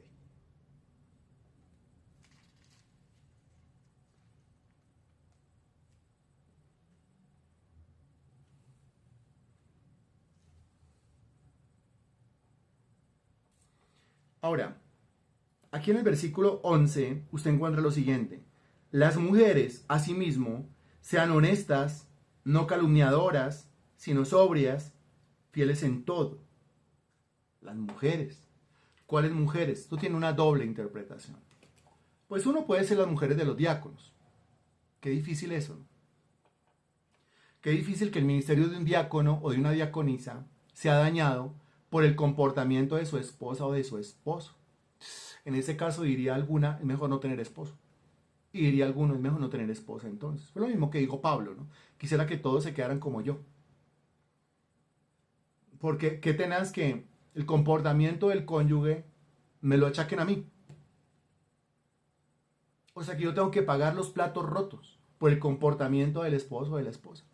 Ahora, aquí en el versículo 11 usted encuentra lo siguiente. Las mujeres, asimismo, sean honestas, no calumniadoras, sino sobrias, fieles en todo. Las mujeres. ¿Cuáles mujeres? Esto tiene una doble interpretación. Pues uno puede ser las mujeres de los diáconos. Qué difícil eso, ¿no? Qué difícil que el ministerio de un diácono o de una diaconisa sea dañado por el comportamiento de su esposa o de su esposo. En ese caso diría alguna, es mejor no tener esposo. Y diría alguno, es mejor no tener esposa entonces. Fue lo mismo que dijo Pablo, ¿no? Quisiera que todos se quedaran como yo. Porque qué tenaz que el comportamiento del cónyuge me lo achaquen a mí. O sea que yo tengo que pagar los platos rotos por el comportamiento del esposo o de la esposa.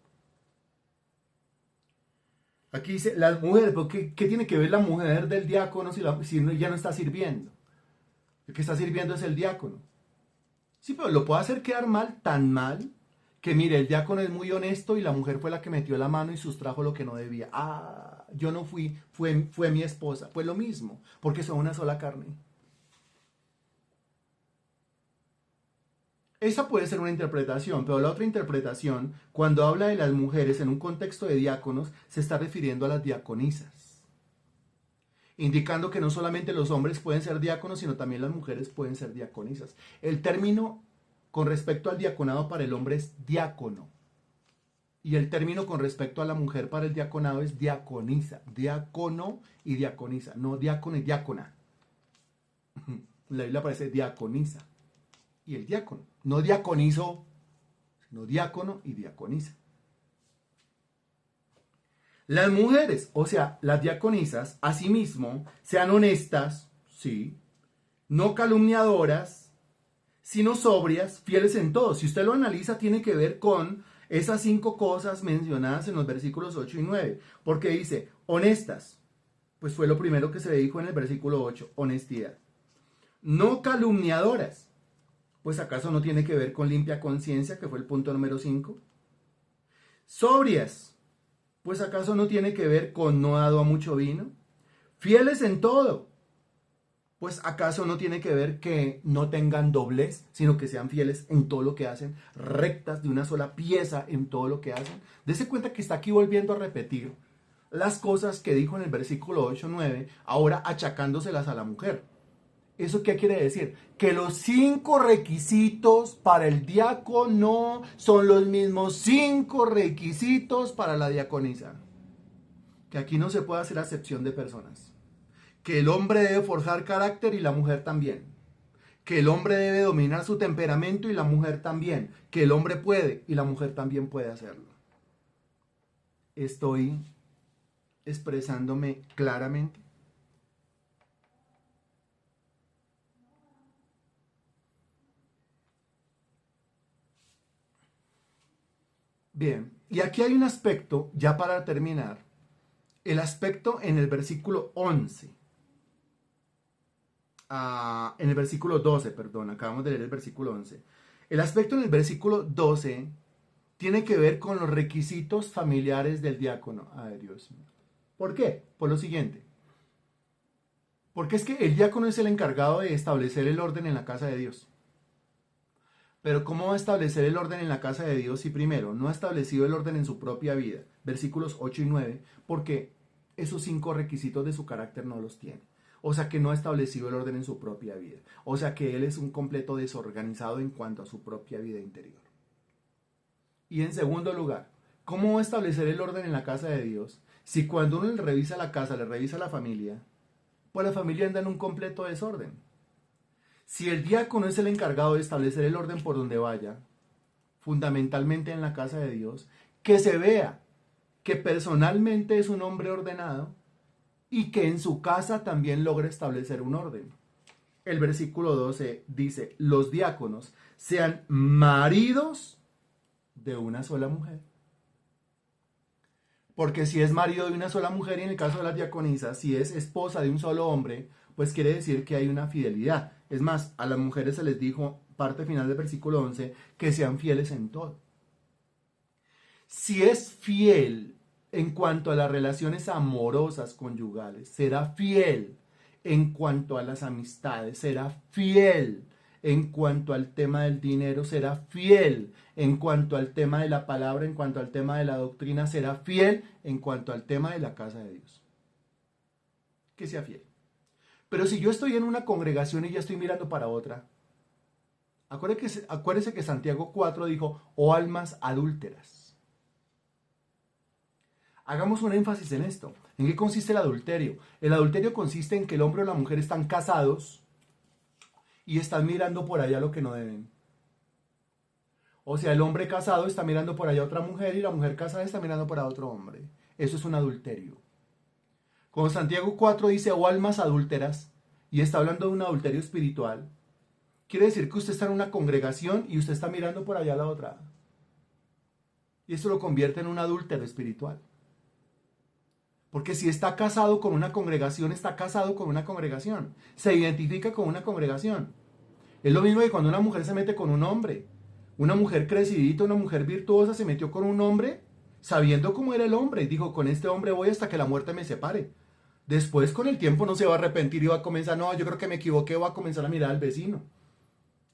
Aquí dice, las mujeres, ¿pero qué tiene que ver la mujer del diácono si ya no está sirviendo? El que está sirviendo es el diácono. Sí, pero lo puede hacer quedar mal, tan mal, que mire, el diácono es muy honesto y la mujer fue la que metió la mano y sustrajo lo que no debía. Ah, yo no fui, fue mi esposa. Pues lo mismo, porque son una sola carne. Esa puede ser una interpretación, pero la otra interpretación, cuando habla de las mujeres en un contexto de diáconos, se está refiriendo a las diaconisas, indicando que no solamente los hombres pueden ser diáconos, sino también las mujeres pueden ser diaconisas. El término con respecto al diaconado para el hombre es diácono, y el término con respecto a la mujer para el diaconado es diaconisa, diácono y diaconisa, no diácono y diácona. En la Biblia aparece diaconisa y el diácono, no diaconizo, sino diácono y diaconisa. Las mujeres, o sea, las diaconisas, asimismo, sean honestas, sí, no calumniadoras, sino sobrias, fieles en todo. Si usted lo analiza, tiene que ver con esas 5 cosas mencionadas en los versículos 8 y 9, porque dice, honestas, pues fue lo primero que se dijo en el versículo 8, honestidad. No calumniadoras, pues acaso no tiene que ver con limpia conciencia, que fue el punto número 5. Sobrias, pues acaso no tiene que ver con no dado a mucho vino. Fieles en todo, pues acaso no tiene que ver que no tengan doblez, sino que sean fieles en todo lo que hacen, rectas de una sola pieza en todo lo que hacen. Dese cuenta que está aquí volviendo a repetir las cosas que dijo en el versículo 8, 9, ahora achacándoselas a la mujer. ¿Eso qué quiere decir? Que los 5 requisitos para el diácono son los mismos 5 requisitos para la diaconisa. Que aquí no se puede hacer acepción de personas. Que el hombre debe forjar carácter y la mujer también. Que el hombre debe dominar su temperamento y la mujer también. Que el hombre puede y la mujer también puede hacerlo. ¿Estoy expresándome claramente? Bien, y aquí hay un aspecto, ya para terminar, el aspecto en el versículo 11. En el versículo 12, perdón, acabamos de leer el versículo 11. El aspecto en el versículo 12 tiene que ver con los requisitos familiares del diácono. Ay, Dios mío. ¿Por qué? Por lo siguiente. Porque es que el diácono es el encargado de establecer el orden en la casa de Dios. Pero ¿cómo va a establecer el orden en la casa de Dios si primero no ha establecido el orden en su propia vida? Versículos 8 y 9, porque esos 5 requisitos de su carácter no los tiene. O sea que no ha establecido el orden en su propia vida. O sea que él es un completo desorganizado en cuanto a su propia vida interior. Y en segundo lugar, ¿cómo va a establecer el orden en la casa de Dios si cuando uno le revisa la casa, le revisa la familia, pues la familia anda en un completo desorden? Si el diácono es el encargado de establecer el orden por donde vaya, fundamentalmente en la casa de Dios, que se vea que personalmente es un hombre ordenado y que en su casa también logra establecer un orden. El versículo 12 dice, los diáconos sean maridos de una sola mujer. Porque si es marido de una sola mujer y en el caso de las diaconisas, si es esposa de un solo hombre, pues quiere decir que hay una fidelidad. Es más, a las mujeres se les dijo, parte final del versículo 11, que sean fieles en todo. Si es fiel en cuanto a las relaciones amorosas conyugales, será fiel en cuanto a las amistades, será fiel en cuanto al tema del dinero, será fiel en cuanto al tema de la palabra, en cuanto al tema de la doctrina, será fiel en cuanto al tema de la casa de Dios. Que sea fiel. Pero si yo estoy en una congregación y ya estoy mirando para otra, acuérdese que Santiago 4 dijo, oh almas adúlteras. Hagamos un énfasis en esto. ¿En qué consiste el adulterio? El adulterio consiste en que el hombre o la mujer están casados y están mirando por allá lo que no deben. O sea, el hombre casado está mirando por allá a otra mujer y la mujer casada está mirando por a otro hombre. Eso es un adulterio. Cuando Santiago 4 dice, oh almas adúlteras, y está hablando de un adulterio espiritual, quiere decir que usted está en una congregación y usted está mirando por allá a la otra. Y esto lo convierte en un adúltero espiritual. Porque si está casado con una congregación, está casado con una congregación. Se identifica con una congregación. Es lo mismo que cuando una mujer se mete con un hombre. Una mujer crecidita, una mujer virtuosa se metió con un hombre sabiendo cómo era el hombre. Y dijo, con este hombre voy hasta que la muerte me separe. Después con el tiempo no se va a arrepentir y va a comenzar, no, yo creo que me equivoqué, va a comenzar a mirar al vecino.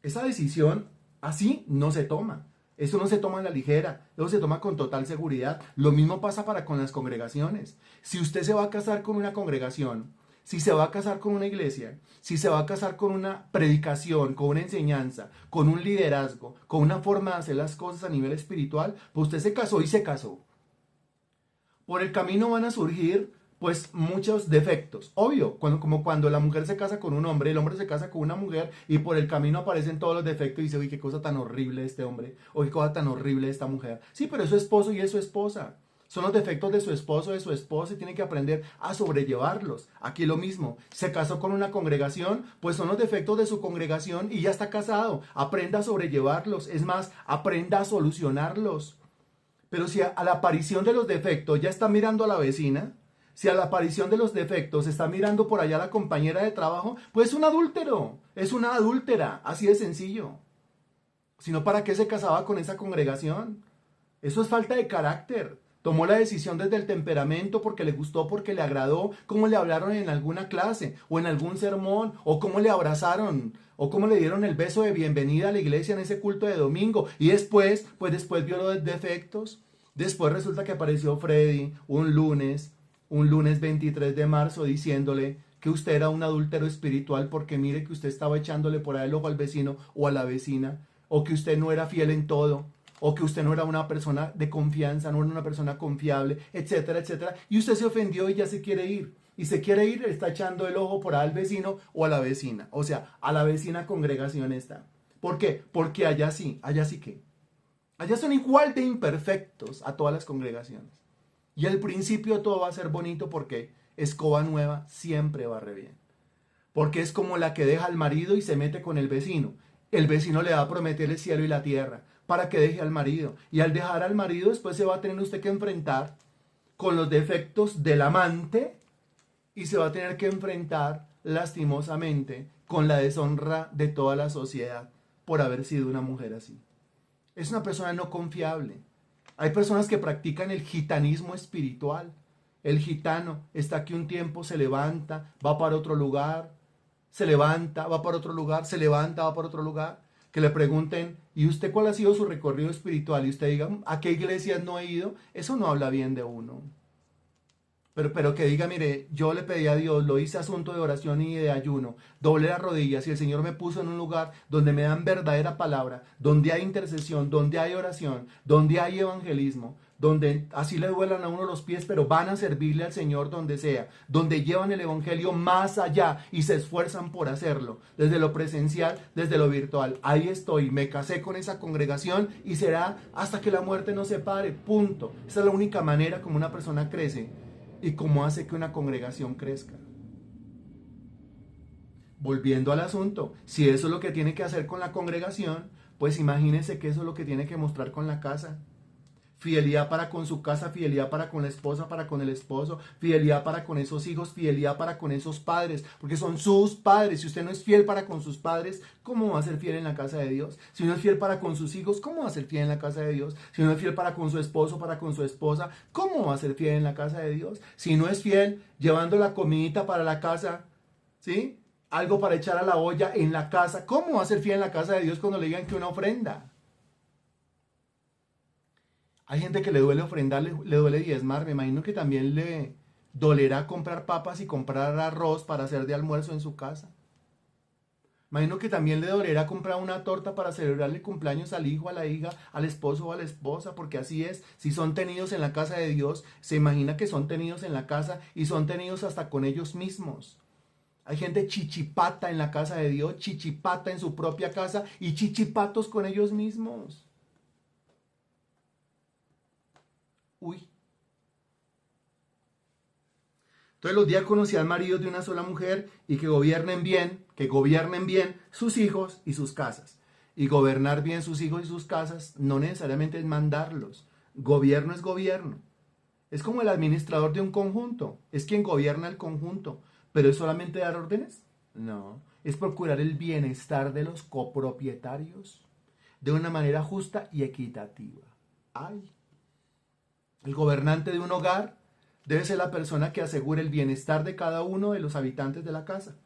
Esa decisión así no se toma. Eso no se toma a la ligera, eso se toma con total seguridad. Lo mismo pasa para con las congregaciones. Si usted se va a casar con una congregación, si se va a casar con una iglesia, si se va a casar con una predicación, con una enseñanza, con un liderazgo, con una forma de hacer las cosas a nivel espiritual, pues usted se casó y se casó. Por el camino van a surgir pues muchos defectos. Obvio, como cuando la mujer se casa con un hombre, el hombre se casa con una mujer y por el camino aparecen todos los defectos y dice, uy, qué cosa tan horrible este hombre, o qué cosa tan horrible esta mujer. Sí, pero es su esposo y es su esposa. Son los defectos de su esposo, de su esposa y tiene que aprender a sobrellevarlos. Aquí lo mismo, se casó con una congregación, pues son los defectos de su congregación y ya está casado. Aprenda a sobrellevarlos, es más, aprenda a solucionarlos. Pero si a la aparición de los defectos ya está mirando a la vecina, si a la aparición de los defectos está mirando por allá a la compañera de trabajo, pues es un adúltero, es una adúltera, así de sencillo. Si no, ¿para qué se casaba con esa congregación? Eso es falta de carácter. Tomó la decisión desde el temperamento porque le gustó, porque le agradó, cómo le hablaron en alguna clase o en algún sermón, o cómo le abrazaron, o cómo le dieron el beso de bienvenida a la iglesia en ese culto de domingo. Y después vio los defectos. Después resulta que apareció Freddy un lunes 23 de marzo, diciéndole que usted era un adúltero espiritual porque mire que usted estaba echándole por ahí el ojo al vecino o a la vecina, o que usted no era fiel en todo, o que usted no era una persona de confianza, no era una persona confiable, etcétera, etcétera. Y usted se ofendió y ya se quiere ir. Y se quiere ir, está echando el ojo por ahí al vecino o a la vecina. O sea, a la vecina congregación está. ¿Por qué? Porque allá sí ¿qué? Allá son igual de imperfectos a todas las congregaciones. Y al principio todo va a ser bonito porque escoba nueva siempre barre bien. Porque es como la que deja al marido y se mete con el vecino. El vecino le va a prometer el cielo y la tierra para que deje al marido. Y al dejar al marido después se va a tener usted que enfrentar con los defectos del amante y se va a tener que enfrentar lastimosamente con la deshonra de toda la sociedad por haber sido una mujer así. Es una persona no confiable. Hay personas que practican el gitanismo espiritual. El gitano está aquí un tiempo, se levanta, va para otro lugar, se levanta, va para otro lugar, se levanta, va para otro lugar. Que le pregunten, ¿y usted cuál ha sido su recorrido espiritual? Y usted diga, ¿a qué iglesias no he ido? Eso no habla bien de uno. Pero que diga, mire, yo le pedí a Dios, lo hice asunto de oración y de ayuno, doblé las rodillas y el Señor me puso en un lugar donde me dan verdadera palabra, donde hay intercesión, donde hay oración, donde hay evangelismo, donde así le duelan a uno los pies, pero van a servirle al Señor donde sea, donde llevan el evangelio más allá y se esfuerzan por hacerlo, desde lo presencial, desde lo virtual. Ahí estoy, me casé con esa congregación y será hasta que la muerte nos separe, punto. Esa es la única manera como una persona crece y cómo hace que una congregación crezca. Volviendo al asunto, si eso es lo que tiene que hacer con la congregación, pues imagínense que eso es lo que tiene que mostrar con la casa. Fidelidad para con su casa, fidelidad para con la esposa, para con el esposo, fidelidad para con esos hijos, fidelidad para con esos padres, porque son sus padres. Si usted no es fiel para con sus padres, ¿cómo va a ser fiel en la casa de Dios? Si no es fiel para con sus hijos, ¿cómo va a ser fiel en la casa de Dios? Si no es fiel para con su esposo, para con su esposa, ¿cómo va a ser fiel en la casa de Dios? Si no es fiel llevando la comidita para la casa, ¿sí? Algo para echar a la olla en la casa, ¿cómo va a ser fiel en la casa de Dios cuando le digan que una ofrenda? Hay gente que le duele ofrendar, le duele diezmar. Me imagino que también le dolerá comprar papas y comprar arroz para hacer de almuerzo en su casa. Imagino que también le dolerá comprar una torta para celebrarle cumpleaños al hijo, a la hija, al esposo o a la esposa, porque así es. Si son tenidos en la casa de Dios, se imagina que son tenidos en la casa y son tenidos hasta con ellos mismos. Hay gente chichipata en la casa de Dios, chichipata en su propia casa y chichipatos con ellos mismos. Uy. Entonces los diáconos sean maridos de una sola mujer y que gobiernen bien sus hijos y sus casas. Y gobernar bien sus hijos y sus casas no necesariamente es mandarlos. Gobierno es gobierno. Es como el administrador de un conjunto. Es quien gobierna el conjunto. ¿Pero es solamente dar órdenes? No. Es procurar el bienestar de los copropietarios de una manera justa y equitativa. Ay. El gobernante de un hogar debe ser la persona que asegure el bienestar de cada uno de los habitantes de la casa,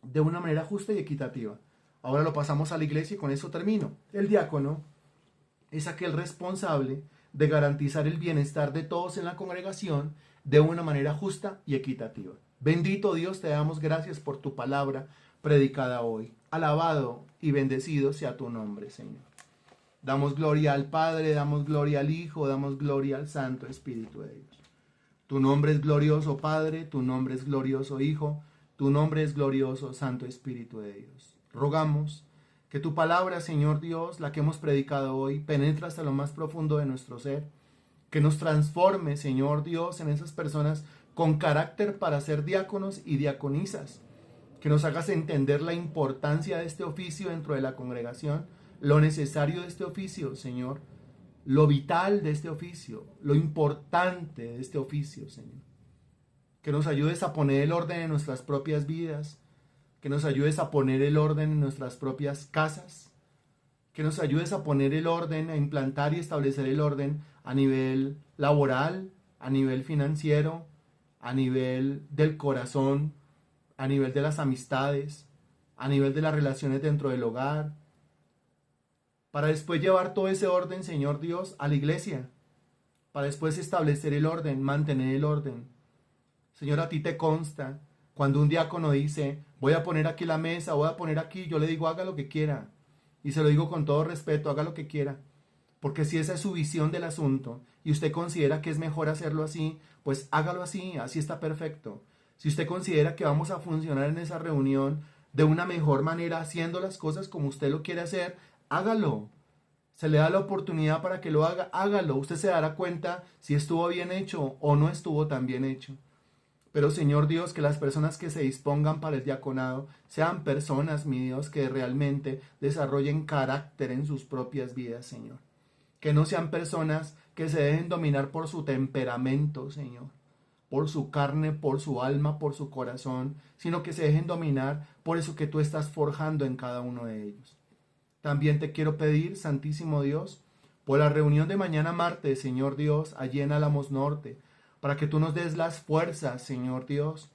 de una manera justa y equitativa. Ahora lo pasamos a la iglesia y con eso termino. El diácono es aquel responsable de garantizar el bienestar de todos en la congregación de una manera justa y equitativa. Bendito Dios, te damos gracias por tu palabra predicada hoy. Alabado y bendecido sea tu nombre, Señor. Damos gloria al Padre, damos gloria al Hijo, damos gloria al Santo Espíritu de Dios. Tu nombre es glorioso, Padre, tu nombre es glorioso, Hijo, tu nombre es glorioso, Santo Espíritu de Dios. Rogamos que tu palabra, Señor Dios, la que hemos predicado hoy, penetre hasta lo más profundo de nuestro ser, que nos transforme, Señor Dios, en esas personas con carácter para ser diáconos y diaconisas, que nos hagas entender la importancia de este oficio dentro de la congregación, lo necesario de este oficio, Señor, lo vital de este oficio, lo importante de este oficio, Señor. Que nos ayudes a poner el orden en nuestras propias vidas, que nos ayudes a poner el orden en nuestras propias casas, que nos ayudes a poner el orden, a implantar y establecer el orden a nivel laboral, a nivel financiero, a nivel del corazón, a nivel de las amistades, a nivel de las relaciones dentro del hogar, para después llevar todo ese orden, Señor Dios, a la iglesia, para después establecer el orden, mantener el orden. Señor, a ti te consta, cuando un diácono dice, voy a poner aquí la mesa, voy a poner aquí, yo le digo, haga lo que quiera, y se lo digo con todo respeto, haga lo que quiera, porque si esa es su visión del asunto, y usted considera que es mejor hacerlo así, pues hágalo así, así está perfecto. Si usted considera que vamos a funcionar en esa reunión de una mejor manera, haciendo las cosas como usted lo quiere hacer, hágalo. Se le da la oportunidad para que lo haga, hágalo. Usted se dará cuenta si estuvo bien hecho o no estuvo tan bien hecho. Pero Señor Dios, que las personas que se dispongan para el diaconado sean personas, mi Dios, que realmente desarrollen carácter en sus propias vidas, Señor. Que no sean personas que se dejen dominar por su temperamento, Señor, por su carne, por su alma, por su corazón, sino que se dejen dominar por eso que tú estás forjando en cada uno de ellos. También te quiero pedir, Santísimo Dios, por la reunión de mañana martes, Señor Dios, allí en Álamos Norte, para que tú nos des las fuerzas, Señor Dios,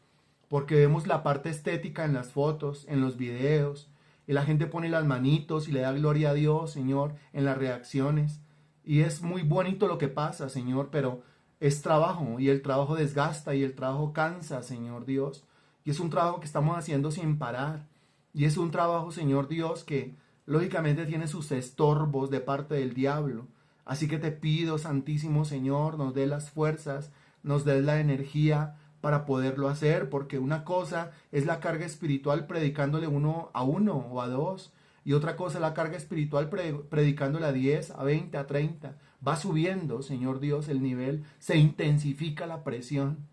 porque vemos la parte estética en las fotos, en los videos, y la gente pone las manitos y le da gloria a Dios, Señor, en las reacciones. Y es muy bonito lo que pasa, Señor, pero es trabajo, y el trabajo desgasta, y el trabajo cansa, Señor Dios. Y es un trabajo que estamos haciendo sin parar. Y es un trabajo, Señor Dios, que lógicamente tiene sus estorbos de parte del diablo. Así que te pido, Santísimo Señor, nos dé las fuerzas, nos dé la energía para poderlo hacer, porque una cosa es la carga espiritual predicándole uno o a dos, y otra cosa es la carga espiritual predicándole a 10, a 20, a 30. Va subiendo, Señor Dios, el nivel, se intensifica la presión.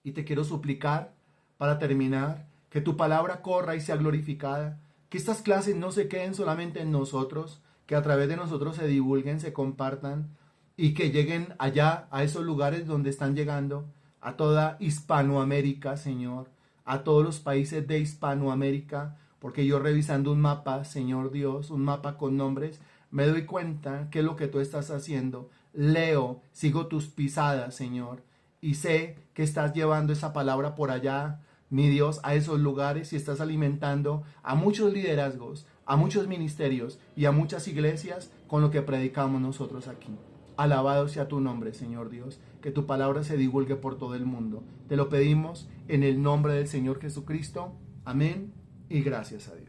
Y te quiero suplicar, para terminar, que tu palabra corra y sea glorificada, que estas clases no se queden solamente en nosotros, que a través de nosotros se divulguen, se compartan y que lleguen allá, a esos lugares donde están llegando, a toda Hispanoamérica, Señor, a todos los países de Hispanoamérica, porque yo revisando un mapa, Señor Dios, un mapa con nombres, me doy cuenta que es lo que tú estás haciendo. Leo, sigo tus pisadas, Señor, y sé que estás llevando esa palabra por allá, mi Dios, a esos lugares, y estás alimentando a muchos liderazgos, a muchos ministerios y a muchas iglesias con lo que predicamos nosotros aquí. Alabado sea tu nombre, Señor Dios, que tu palabra se divulgue por todo el mundo. Te lo pedimos en el nombre del Señor Jesucristo. Amén y gracias a Dios.